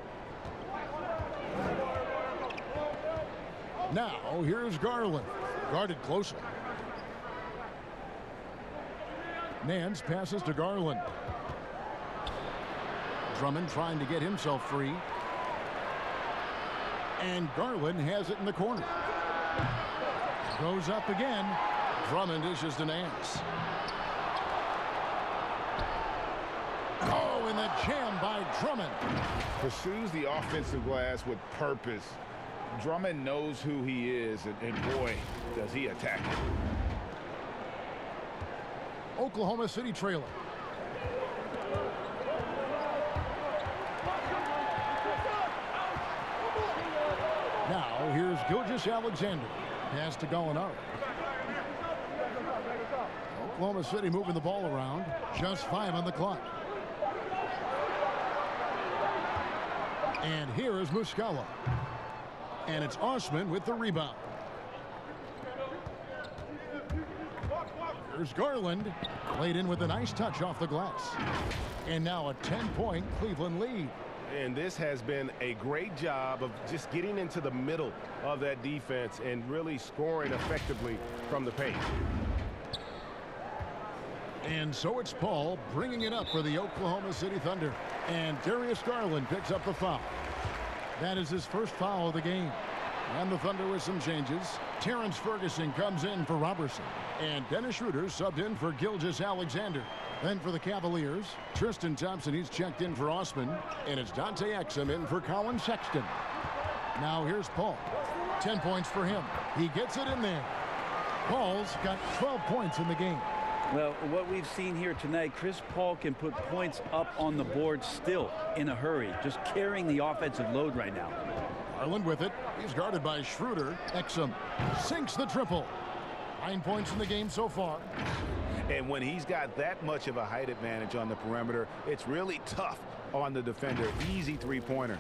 Now, here's Garland. Guarded closely. Nance passes to Garland. Drummond trying to get himself free. And Garland has it in the corner. Goes up again. Drummond dishes to Nance. Oh, and the jam by Drummond. Pursues the offensive glass with purpose. Drummond knows who he is, and boy, does he attack it. Oklahoma City trailer. Now, here's Gilgeous-Alexander. Pass to Gallinari. Oklahoma City moving the ball around. Just 5 on the clock. And here is Muscala. And it's Osman with the rebound. Here's Garland. Laid in with a nice touch off the glass. And now a 10-point Cleveland lead. And this has been a great job of just getting into the middle of that defense and really scoring effectively from the paint. And so it's Paul bringing it up for the Oklahoma City Thunder. And Darius Garland picks up the foul. That is his first foul of the game. And the Thunder with some changes. Terrence Ferguson comes in for Robertson. And Dennis Schroeder subbed in for Gilgeous-Alexander. Then for the Cavaliers, Tristan Thompson, he's checked in for Osman. And it's Dante Exum in for Colin Sexton. Now here's Paul. 10 points for him. He gets it in there. Paul's got 12 points in the game. Well, what we've seen here tonight, Chris Paul can put points up on the board still in a hurry, just carrying the offensive load right now. Garland with it. He's guarded by Schroeder. Exum sinks the triple. 9 points in the game so far. And when he's got that much of a height advantage on the perimeter, it's really tough on the defender. Easy three-pointer.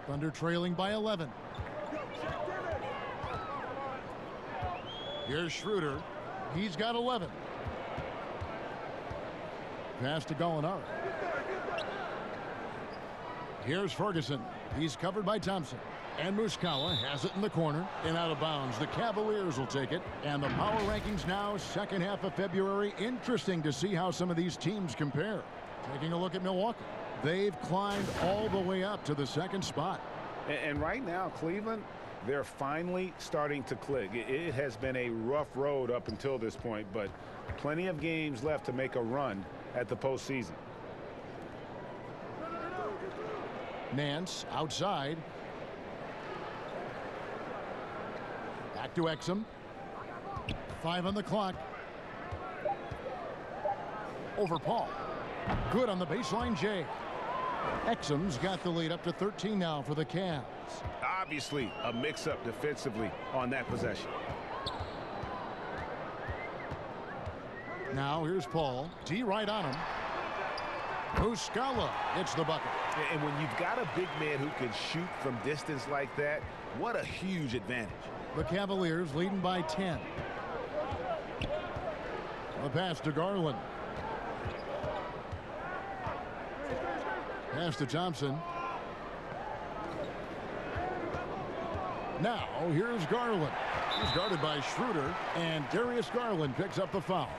Thunder trailing by 11. Here's Schroeder. He's got 11. Pass to Gallinari. Here's Ferguson. He's covered by Thompson. And Muscala has it in the corner and out of bounds. The Cavaliers will take it. And the power rankings now, second half of February. Interesting to see how some of these teams compare. Taking a look at Milwaukee. They've climbed all the way up to the second spot. And right now, Cleveland, they're finally starting to click. It has been a rough road up until this point, but plenty of games left to make a run at the postseason. Nance outside. Back to Exum. 5 on the clock. Over Paul. Good on the baseline, Jay. Exum's got the lead up to 13 now for the Cavs. Obviously, a mix-up defensively on that possession. Now here's Paul. D right on him. Muscala hits the bucket. And when you've got a big man who can shoot from distance like that, what a huge advantage. The Cavaliers leading by 10. The pass to Garland. Pass to Thompson. Now here's Garland. He's guarded by Schroeder, and Darius Garland picks up the foul.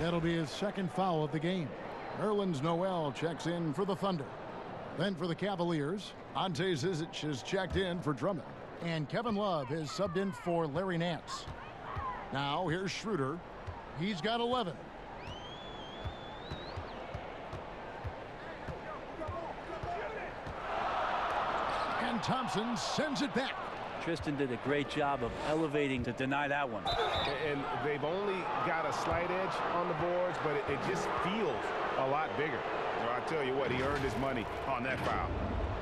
That'll be his second foul of the game. Nerlens Noel checks in for the Thunder. Then for the Cavaliers, Ante Zizic has checked in for Drummond. And Kevin Love is subbed in for Larry Nance. Now here's Schroeder. He's got 11. And Thompson sends it back. Tristan did a great job of elevating to deny that one. And they've only got a slight edge on the boards, but it just feels a lot bigger. Well, I tell you what, he earned his money on that foul.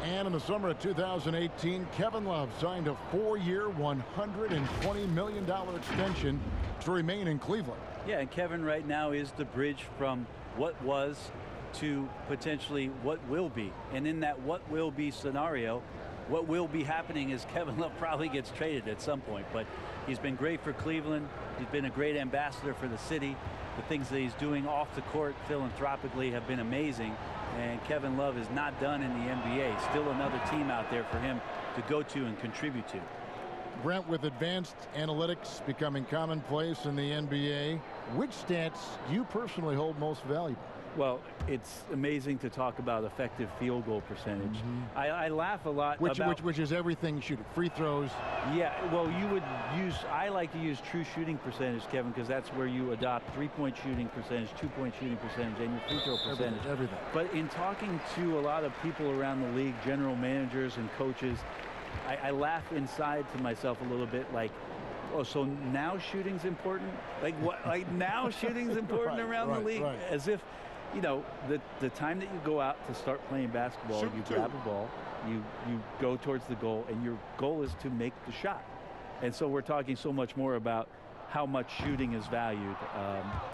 And in the summer of 2018, Kevin Love signed a 4-year, $120 million extension to remain in Cleveland. Yeah, and Kevin right now is the bridge from what was to potentially what will be. And in that what will be scenario, what will be happening is Kevin Love probably gets traded at some point, but he's been great for Cleveland. He's been a great ambassador for the city. The things that he's doing off the court philanthropically have been amazing, and Kevin Love is not done in the NBA. Still another team out there for him to go to and contribute to. Brent, with advanced analytics becoming commonplace in the NBA, which stats do you personally hold most valuable? Well, it's amazing to talk about effective field goal percentage. I laugh a lot about... Which is everything shooting. Free throws. Yeah, well, I like to use true shooting percentage, Kevin, because that's where you adopt three-point shooting percentage, two-point shooting percentage, and your free throw percentage. Everything. But in talking to a lot of people around the league, general managers and coaches, I laugh inside to myself a little bit like, oh, so now shooting's important? Like what? Like now shooting's important around the league? Right. As if, you know, the time that you go out to start playing basketball, you grab a ball, you go towards the goal, and your goal is to make the shot. And so we're talking so much more about how much shooting is valued.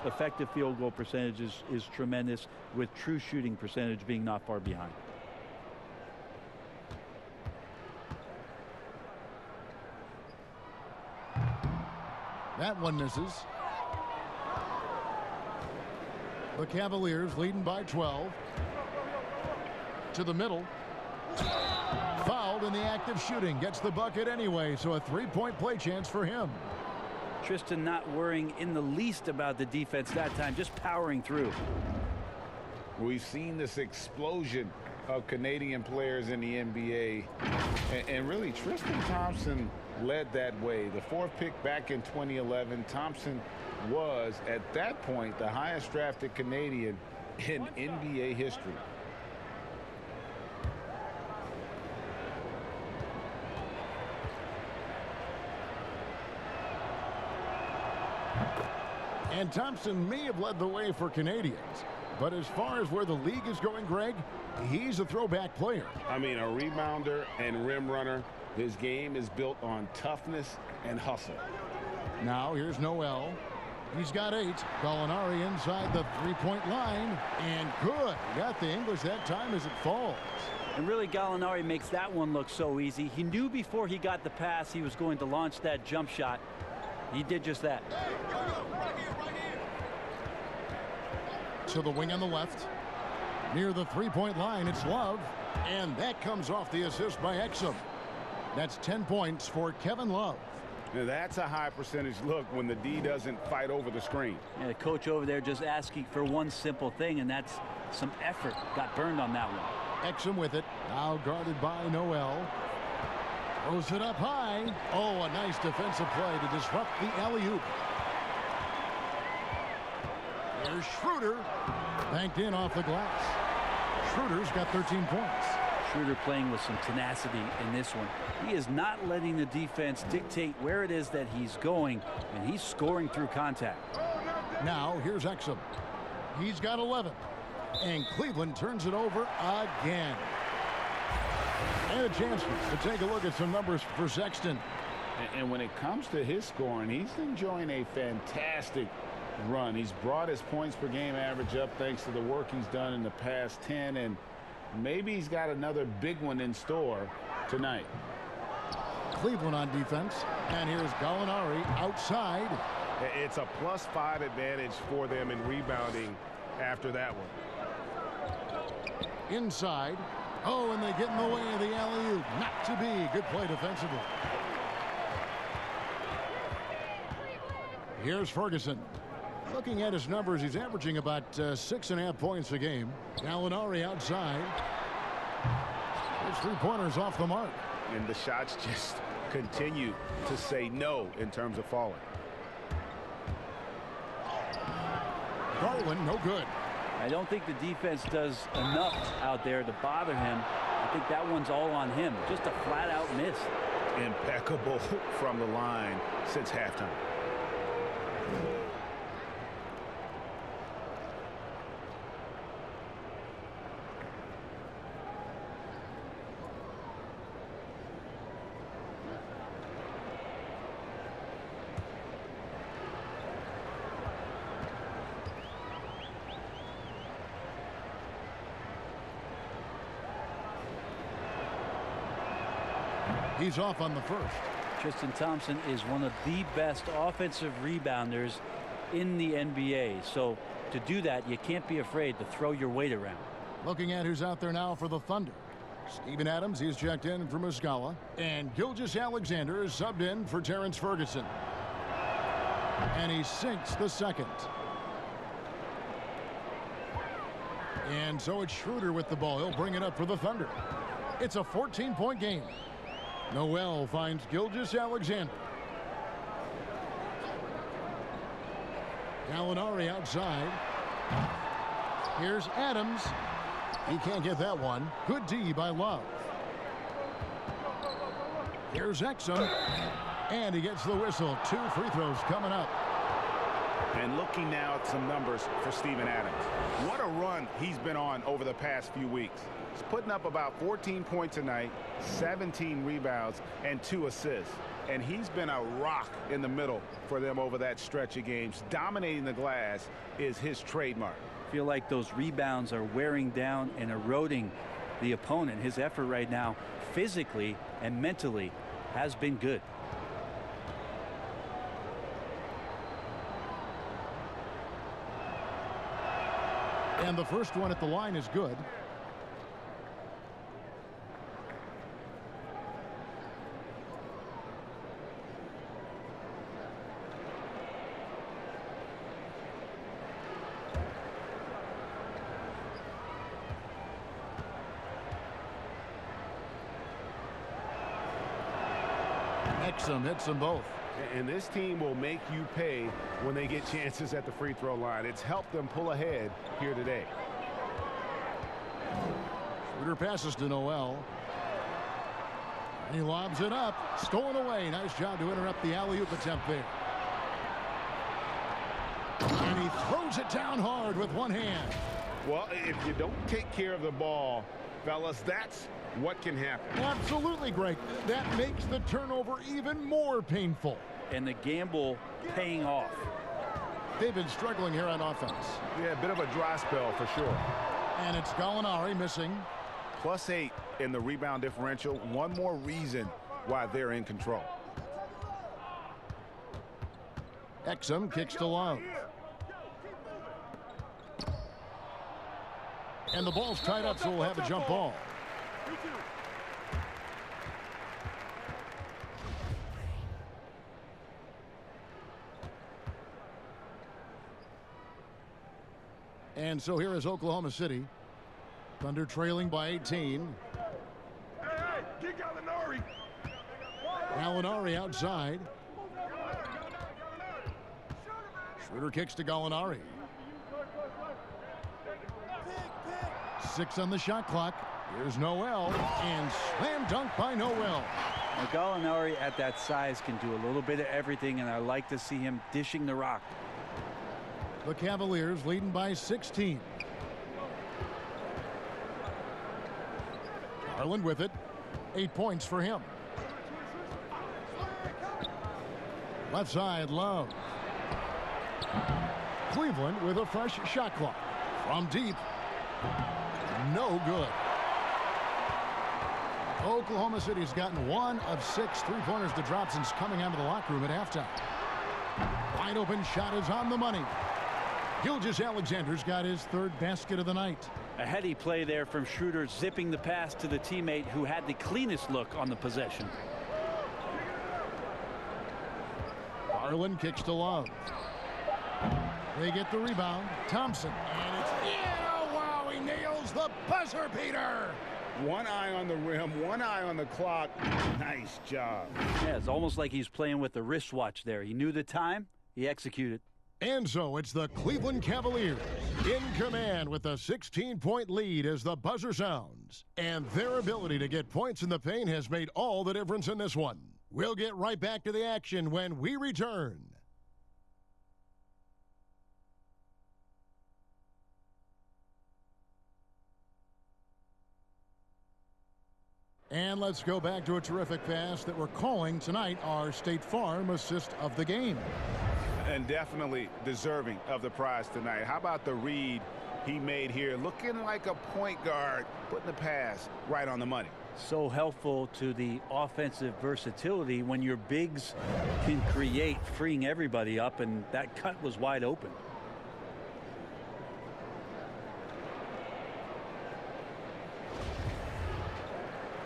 Effective field goal percentage is tremendous, with true shooting percentage being not far behind. That one misses. The Cavaliers leading by 12. To the middle. Fouled in the act of shooting. Gets the bucket anyway, so a three-point play chance for him. Tristan not worrying in the least about the defense that time, just powering through. We've seen this explosion of Canadian players in the NBA, and really Tristan Thompson led that way. The fourth pick back in 2011, Thompson was at that point the highest drafted Canadian in NBA history. And Thompson may have led the way for Canadians, but as far as where the league is going, Greg, he's a throwback player. I mean, a rebounder and rim runner. His game is built on toughness and hustle. Now here's Noel. He's got 8. Gallinari inside the three-point line, and good. Got the English that time as it falls. And really, Gallinari makes that one look so easy. He knew before he got the pass he was going to launch that jump shot. He did just that. To the wing on the left. Near the three-point line, it's Love. And that comes off the assist by Exum. That's 10 points for Kevin Love. Now that's a high percentage look when the D doesn't fight over the screen. Yeah, the coach over there just asking for one simple thing, and that's some effort. Got burned on that one. Exum with it. Now guarded by Noel. Throws it up high. Oh, a nice defensive play to disrupt the alley-oop. There's Schroeder. Banked in off the glass. Schroeder's got 13 points. Schroeder playing with some tenacity in this one. He is not letting the defense dictate where it is that he's going, and he's scoring through contact. Now here's Exum. He's got 11. And Cleveland turns it over again. And a chance to take a look at some numbers for Sexton. And when it comes to his scoring, he's enjoying a fantastic run. He's brought his points per game average up thanks to the work he's done in the past 10, and maybe he's got another big one in store tonight. Cleveland on defense, and here's Gallinari outside. It's a +5 advantage for them in rebounding after that one. Inside. Oh, and they get in the way of the alley-oop. Not to be. Good play defensively. Here's Ferguson. Looking at his numbers, he's averaging about 6.5 points a game. Gallinari outside. His three-pointers off the mark. And the shots just continue to say no in terms of falling. Garland, no good. I don't think the defense does enough out there to bother him. I think that one's all on him. Just a flat-out miss. Impeccable from the line since halftime. He's off on the first. Tristan Thompson is one of the best offensive rebounders in the NBA. So to do that, you can't be afraid to throw your weight around. Looking at who's out there now for the Thunder. Steven Adams, he's checked in for Muscala. And Gilgeous-Alexander is subbed in for Terrence Ferguson. And he sinks the second. And so it's Schroeder with the ball. He'll bring it up for the Thunder. It's a 14-point game. Noel finds Gilgeous-Alexander. Gallinari outside. Here's Adams. He can't get that one. Good D by Love. Here's Exum. And he gets the whistle. 2 free throws coming up. And looking now at some numbers for Steven Adams. What a run he's been on over the past few weeks. He's putting up about 14 points a night, 17 rebounds, and 2 assists. And he's been a rock in the middle for them over that stretch of games. Dominating the glass is his trademark. I feel like those rebounds are wearing down and eroding the opponent. His effort right now, physically and mentally, has been good. And the first one at the line is good. Exum hits them both. And this team will make you pay when they get chances at the free throw line. It's helped them pull ahead here today. Schroeder passes to Noel. And he lobs it up. Stolen away. Nice job to interrupt the alley-oop attempt there. And he throws it down hard with one hand. Well, if you don't take care of the ball, fellas, that's what can happen. Absolutely, Greg. That makes the turnover even more painful. And the gamble paying off. They've been struggling here on offense. Yeah, a bit of a dry spell for sure. And it's Gallinari missing. +8 in the rebound differential. One more reason why they're in control. Exum kicks to Love. And the ball's tied up, so we'll have a jump ball. And so here is Oklahoma City. Thunder trailing by 18. Hey, get Gallinari. Gallinari outside. Schroeder kicks to Gallinari. 6 on the shot clock. Here's Noel, and slam dunk by Noel. Now, Gallinari at that size can do a little bit of everything, and I like to see him dishing the rock. The Cavaliers leading by 16. Garland with it. 8 points for him. Left side, Love. Cleveland with a fresh shot clock. From deep. No good. Oklahoma City's gotten 1 of 6 three-pointers to drop since coming out of the locker room at halftime. Wide open shot is on the money. Gilgeous-Alexander's got his 3rd basket of the night. A heady play there from Schroeder, zipping the pass to the teammate who had the cleanest look on the possession. Garland kicks to Love. They get the rebound. Thompson. And it's wow, he nails the buzzer beater. One eye on the rim, one eye on the clock. Nice job. Yeah, it's almost like he's playing with the wristwatch there. He knew the time, he executed. And so it's the Cleveland Cavaliers in command with a 16-point lead as the buzzer sounds. And their ability to get points in the paint has made all the difference in this one. We'll get right back to the action when we return. And let's go back to a terrific pass that we're calling tonight our State Farm assist of the game. And definitely deserving of the prize tonight. How about the read he made here? Looking like a point guard, putting the pass right on the money. So helpful to the offensive versatility when your bigs can create, freeing everybody up, and that cut was wide open.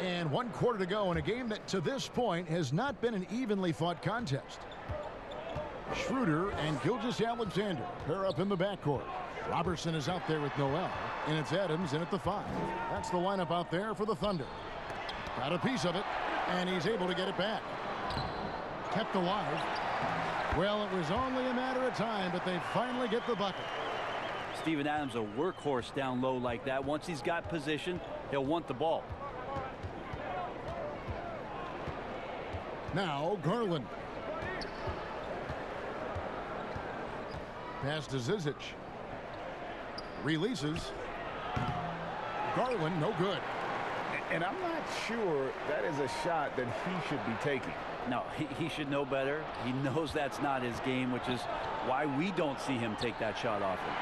And 1 quarter to go in a game that to this point has not been an evenly fought contest. Schroeder and Gilgeous-Alexander pair up in the backcourt. Robertson is out there with Noel, and it's Adams in at the 5. That's the lineup out there for the Thunder. Got a piece of it, and he's able to get it back. Kept alive. Well, it was only a matter of time, but they finally get the bucket. Steven Adams, a workhorse down low like that. Once he's got position, he'll want the ball. Now Garland. Pass to Zizic. Releases. Garland, no good. And I'm not sure that is a shot that he should be taking. No, he should know better. He knows that's not his game, which is why we don't see him take that shot often.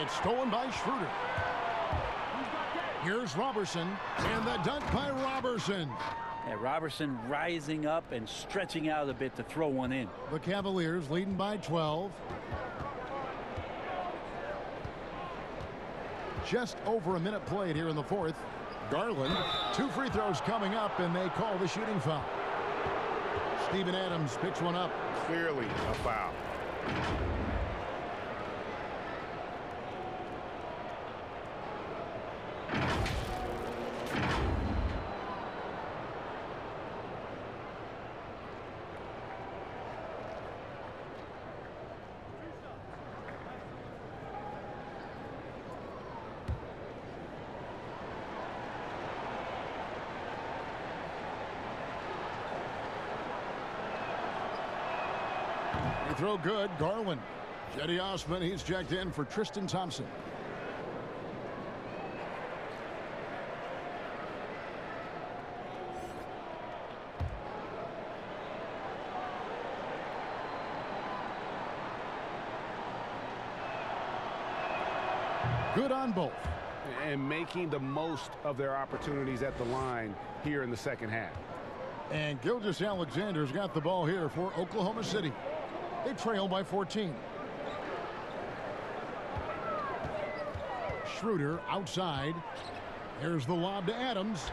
It's stolen by Schroeder. Here's Robertson, and the dunk by Robertson. Yeah, Robertson rising up and stretching out a bit to throw one in. The Cavaliers leading by 12. Just over a minute played here in the 4th. Garland, 2 free throws coming up, and they call the shooting foul. Steven Adams picks one up. Clearly a foul. Throw good. Garland. Jetty Osman, he's checked in for Tristan Thompson. Good on both. And making the most of their opportunities at the line here in the second half. And Gilgeous-Alexander's got the ball here for Oklahoma City. They trail by 14. Schroeder outside. Here's the lob to Adams.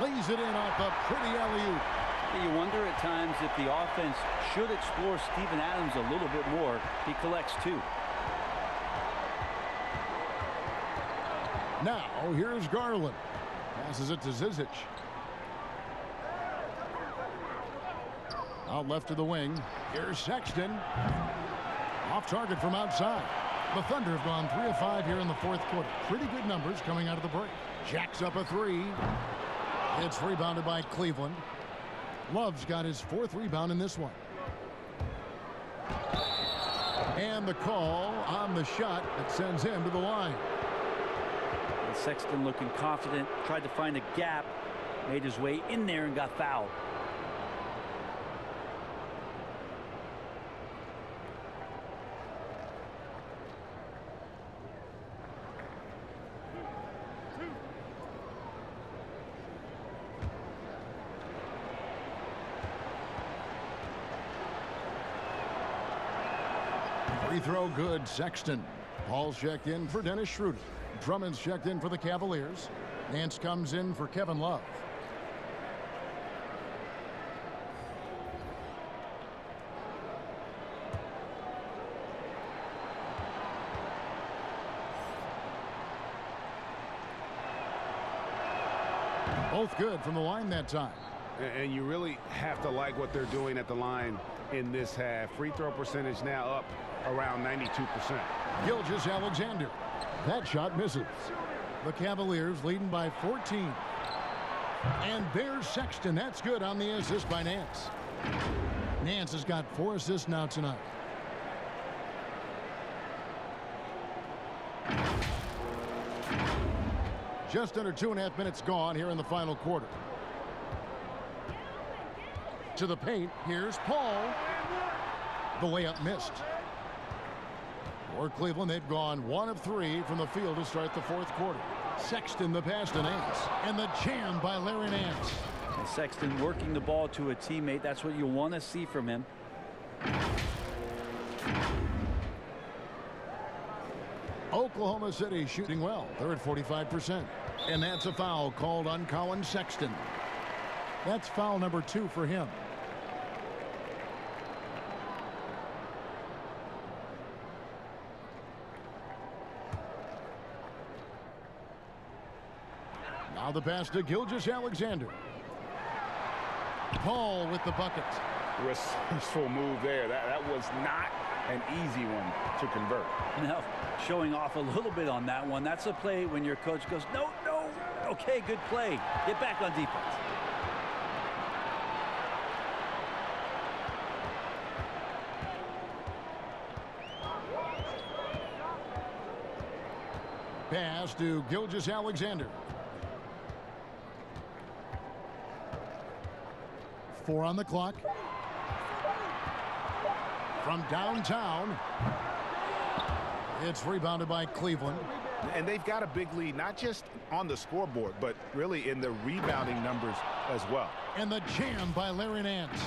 Lays it in off a pretty alley-oop. You wonder at times if the offense should explore Steven Adams a little bit more. He collects 2. Now here's Garland. Passes it to Zizic. Out left to the wing. Here's Sexton. Off target from outside. The Thunder have gone 3 of 5 here in the 4th quarter. Pretty good numbers coming out of the break. Jacks up a 3. It's rebounded by Cleveland. Love's got his 4th rebound in this one. And the call on the shot that sends him to the line. And Sexton looking confident. Tried to find a gap. Made his way in there and got fouled. Free throw good. Sexton. Paul's checked in for Dennis Schroeder. Drummond's checked in for the Cavaliers. Nance comes in for Kevin Love. Both good from the line that time. And you really have to like what they're doing at the line in this half. Free throw percentage now up around 92%. Gilgeous-Alexander. That shot misses. The Cavaliers leading by 14. And there's Sexton. That's good on the assist by Nance. Nance has got 4 assists now tonight. Just under 2.5 minutes gone here in the final quarter. To the paint. Here's Paul. The layup missed. For Cleveland, they've gone 1 of 3 from the field to start the 4th quarter. Sexton the pass to Nance. And the jam by Larry Nance. And Sexton working the ball to a teammate. That's what you want to see from him. Oklahoma City shooting well. They're at 45%. And that's a foul called on Colin Sexton. That's foul number 2 for him. Now the pass to Gilgeous-Alexander. Paul with the bucket. Resourceful move there. That was not an easy one to convert. Now, showing off a little bit on that one. That's a play when your coach goes, no, no. Okay, good play. Get back on defense. Pass to Gilgeous-Alexander. 4 on the clock. From downtown. It's rebounded by Cleveland. And they've got a big lead, not just on the scoreboard, but really in the rebounding numbers as well. And the jam by Larry Nance.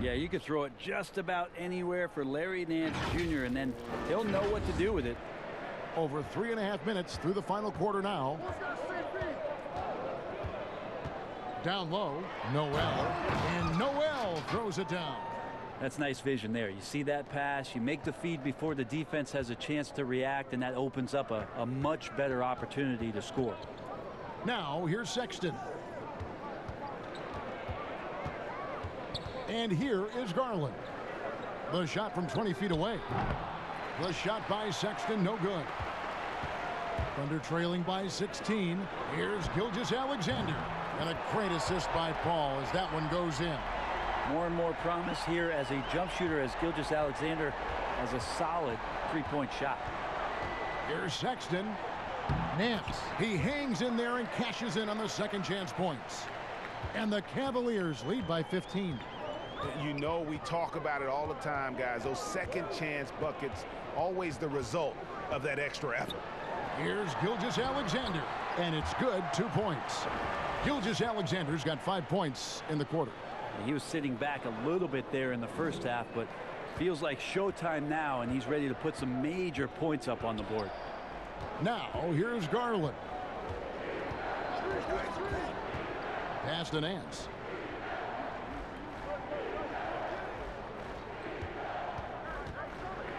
Yeah, you could throw it just about anywhere for Larry Nance Jr., and then he'll know what to do with it. Over 3.5 minutes through the final quarter now. Down low, Noel. And Noel throws it down. That's nice vision there. You see that pass, you make the feed before the defense has a chance to react, and that opens up a much better opportunity to score. Now, here's Sexton. And here is Garland. The shot from 20 feet away. The shot by Sexton, no good. Thunder trailing by 16. Here's Gilgeous-Alexander. And a great assist by Paul as that one goes in. More and more promise here as a jump shooter, as Gilgeous-Alexander has a solid three-point shot. Here's Sexton. Nance. He hangs in there and cashes in on the second chance points. And the Cavaliers lead by 15. You know, we talk about it all the time, guys. Those second chance buckets, always the result of that extra effort. Here's Gilgeous-Alexander. And it's good, 2 points. Gilgeous-Alexander's got 5 points in the quarter. He was sitting back a little bit there in the first half, but feels like showtime now, and he's ready to put some major points up on the board. Now, here's Garland. Pass to Nance.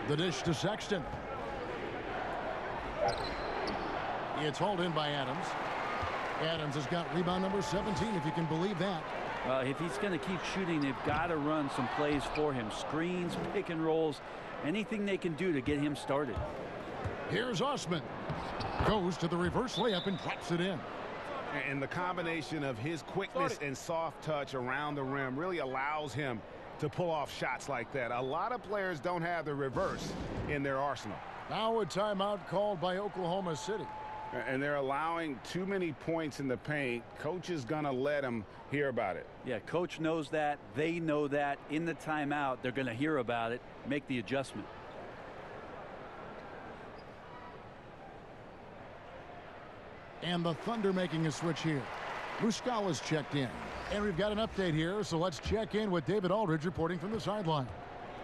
The dish to Sexton. It's hauled in by Adams. Adams has got rebound number 17, if you can believe that. If he's going to keep shooting, they've got to run some plays for him. Screens, pick and rolls, anything they can do to get him started. Here's Osman. Goes to the reverse layup and drops it in. And the combination of his quickness and soft touch around the rim really allows him to pull off shots like that. A lot of players don't have the reverse in their arsenal. Now a timeout called by Oklahoma City. And they're allowing too many points in the paint. Coach is going to let them hear about it. Yeah, coach knows that. They know that. In the timeout, they're going to hear about it, make the adjustment. And the Thunder making a switch here. Muscala's checked in. And we've got an update here, so let's check in with David Aldridge reporting from the sideline.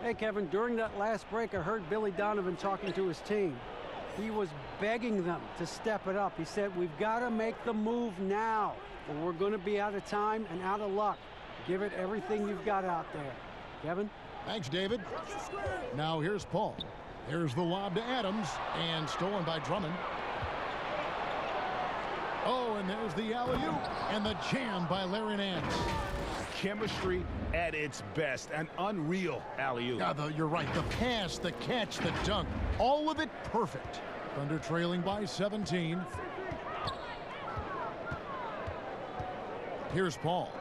Hey, Kevin, during that last break, I heard Billy Donovan talking to his team. He was begging them to step it up. He said, we've got to make the move now, or we're going to be out of time and out of luck. Give it everything you've got out there. Kevin? Thanks, David. Now here's Paul. Here's the lob to Adams, and stolen by Drummond. Oh, and there's the alley-oop, and the jam by Larry Nance. Chemistry at its best. An unreal alley-oop. Yeah, you're right. The pass, the catch, the dunk. All of it perfect. Thunder trailing by 17. Here's Paul.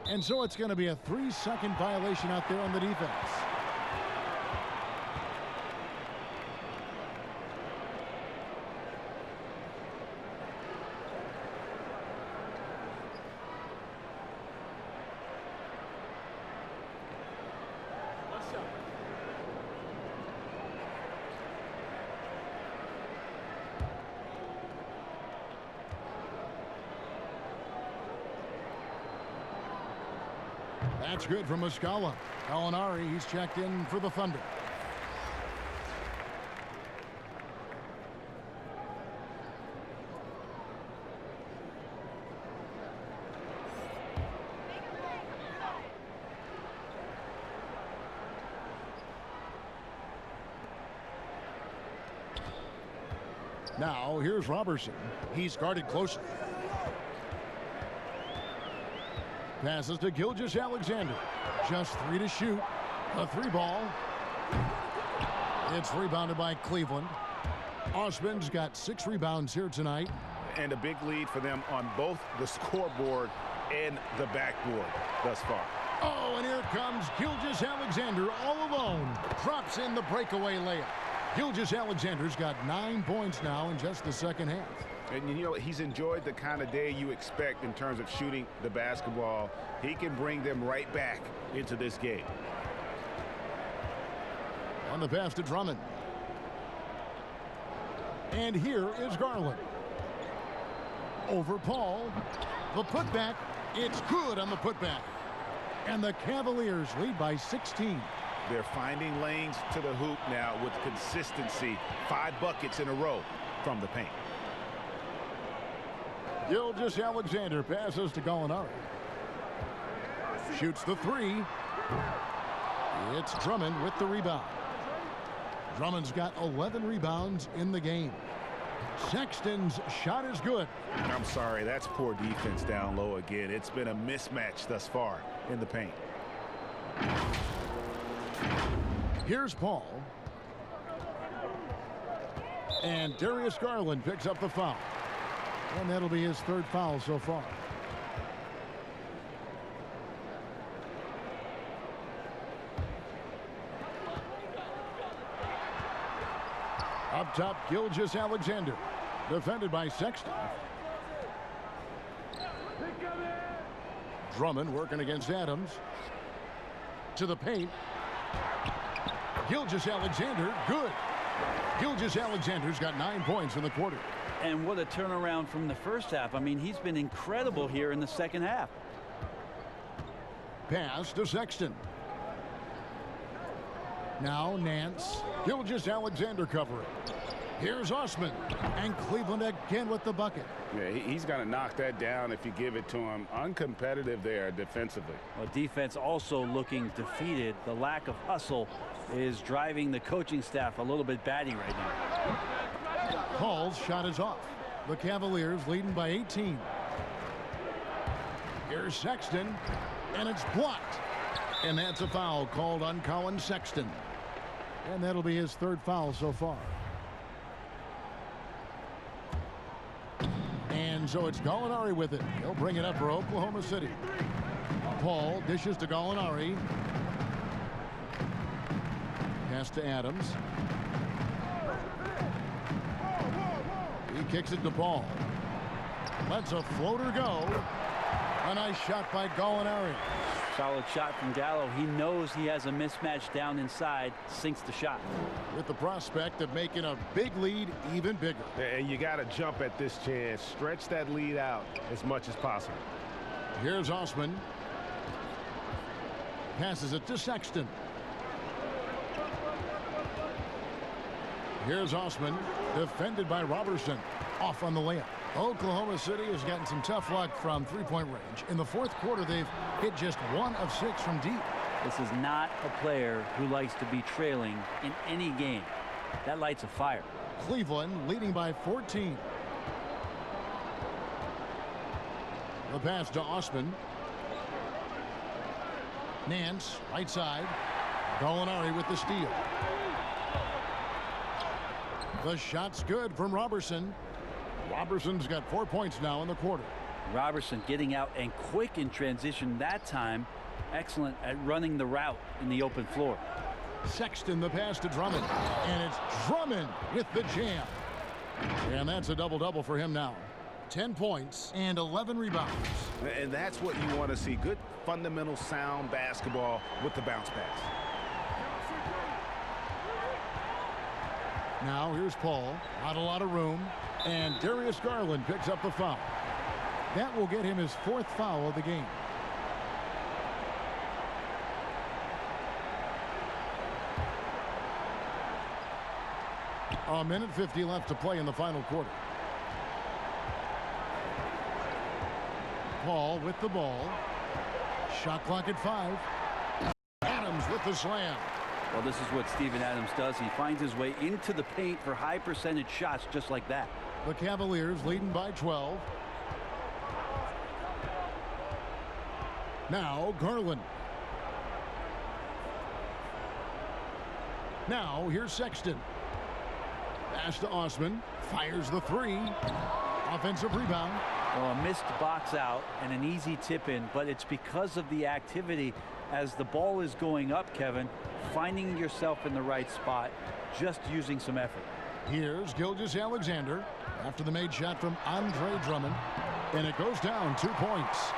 And so it's going to be a 3-second violation out there on the defense. That's good from Muscala. Gallinari, he's checked in for the Thunder. Now, here's Robertson. He's guarded closely. Passes to Gilgeous-Alexander. Just 3 to shoot. A 3-ball. It's rebounded by Cleveland. Osman's got 6 rebounds here tonight. And a big lead for them on both the scoreboard and the backboard thus far. Oh, and here comes Gilgeous-Alexander all alone. Drops in the breakaway layup. Gilgeous-Alexander's got 9 points now in just the second half. And you know, he's enjoyed the kind of day you expect in terms of shooting the basketball. He can bring them right back into this game. On the pass to Drummond. And here is Garland. Over Paul. The putback. It's good on the putback. And the Cavaliers lead by 16. They're finding lanes to the hoop now with consistency. 5 buckets in a row from the paint. Gilgeous-Alexander passes to Gallinari. Shoots the 3. It's Drummond with the rebound. Drummond's got 11 rebounds in the game. Sexton's shot is good. I'm sorry, that's poor defense down low again. It's been a mismatch thus far in the paint. Here's Paul. And Darius Garland picks up the foul. And that'll be his 3rd foul so far. Up top, Gilgeous-Alexander. Defended by Sexton. Drummond working against Adams. To the paint. Gilgeous-Alexander, good. Gilgeous-Alexander's got 9 points in the quarter. And what a turnaround from the first half. I mean, he's been incredible here in the second half. Pass to Sexton. Now Nance. Gilgeous-Alexander covering. Here's Osman. And Cleveland again with the bucket. Yeah, he's going to knock that down if you give it to him. Uncompetitive there defensively. Well, defense also looking defeated. The lack of hustle is driving the coaching staff a little bit batty right now. Paul's shot is off. The Cavaliers leading by 18. Here's Sexton, and it's blocked. And that's a foul called on Colin Sexton. And that'll be his 3rd foul so far. And so it's Gallinari with it. He'll bring it up for Oklahoma City. Paul dishes to Gallinari. Pass to Adams. He kicks it to Paul. Lets a floater go. A nice shot by Gallinari. Solid shot from Gallo. He knows he has a mismatch down inside. Sinks the shot. With the prospect of making a big lead even bigger. And you got to jump at this chance. Stretch that lead out as much as possible. Here's Osman. Passes it to Sexton. Here's Osman, defended by Robertson. Off on the layup. Oklahoma City has gotten some tough luck from 3-point range. In the 4th quarter, they've hit just 1 of 6 from deep. This is not a player who likes to be trailing in any game. That lights a fire. Cleveland leading by 14. The pass to Osman. Nance, right side. Gallinari with the steal. The shot's good from Robertson. Robertson's got 4 points now in the quarter. Robertson getting out and quick in transition that time. Excellent at running the route in the open floor. Sexton the pass to Drummond. And it's Drummond with the jam. And that's a double-double for him now. 10 points and 11 rebounds. And that's what you want to see. Good fundamental sound basketball with the bounce pass. Now here's Paul. Not a lot of room. And Darius Garland picks up the foul. That will get him his 4th foul of the game. A minute 50 left to play in the final quarter. Paul with the ball. Shot clock at 5. Adams with the slam. Well, this is what Steven Adams does. He finds his way into the paint for high percentage shots just like that. The Cavaliers leading by 12. Now Garland. Now here's Sexton. Pass to Osman. Fires the 3. Offensive rebound. Well, a missed box out and an easy tip in, but it's because of the activity as the ball is going up, Kevin, finding yourself in the right spot, just using some effort. Here's Gilgeous-Alexander after the made shot from Andre Drummond, and it goes down 2 points.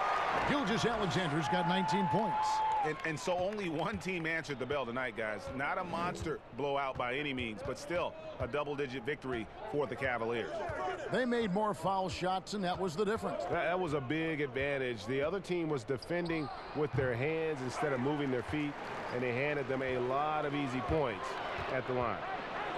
Gilgeous-Alexander's got 19 points. And so only one team answered the bell tonight, guys. Not a monster blowout by any means, but still a double-digit victory for the Cavaliers. They made more foul shots, and that was the difference. That was a big advantage. The other team was defending with their hands instead of moving their feet, and they handed them a lot of easy points at the line.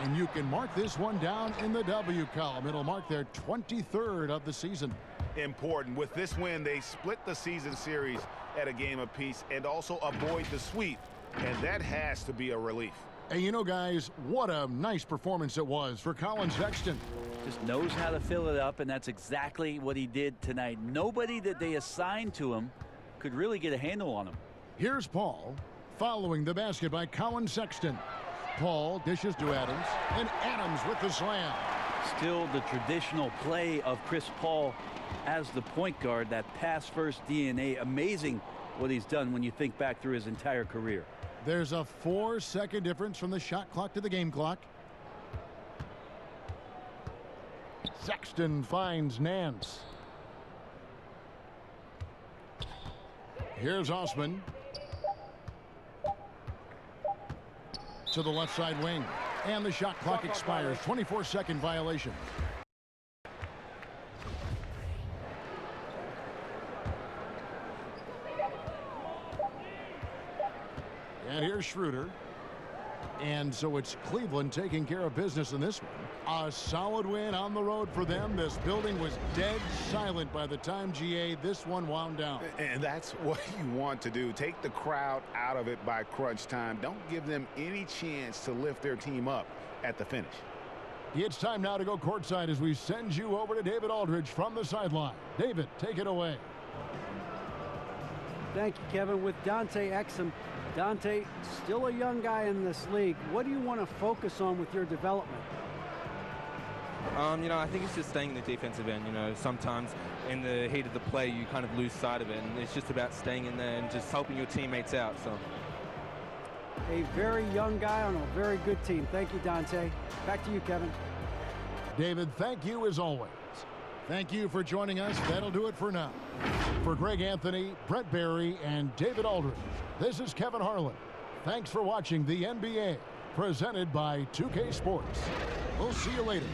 And you can mark this one down in the W column. It'll mark their 23rd of the season. Important. With this win, they split the season series at a game apiece and also avoid the sweep, and that has to be a relief. And you know, guys, what a nice performance it was for Colin Sexton. Just knows how to fill it up, and that's exactly what he did tonight. Nobody that they assigned to him could really get a handle on him. Here's Paul following the basket by Colin Sexton. Paul dishes to Adams, and Adams with the slam. Still the traditional play of Chris Paul as the point guard, that pass-first DNA. Amazing what he's done when you think back through his entire career. There's a 4-second difference from the shot clock to the game clock. Sexton finds Nance. Here's Osman. To the left side wing. And the shot clock expires. 24-second violation. And here's Schroeder. And so it's Cleveland taking care of business in this one. A solid win on the road for them. This building was dead silent by the time, GA, this one wound down. And that's what you want to do. Take the crowd out of it by crunch time. Don't give them any chance to lift their team up at the finish. It's time now to go courtside as we send you over to David Aldridge from the sideline. David, take it away. Thank you, Kevin. With Dante Exum. Dante, still a young guy in this league. What do you want to focus on with your development? I think it's just staying in the defensive end. Sometimes in the heat of the play, you kind of lose sight of it, and it's just about staying in there and just helping your teammates out. So, a very young guy on a very good team. Thank you, Dante. Back to you, Kevin. David, thank you as always. Thank you for joining us. That'll do it for now. For Greg Anthony, Brett Barry, and David Aldridge, this is Kevin Harlan. Thanks for watching the NBA, presented by 2K Sports. We'll see you later.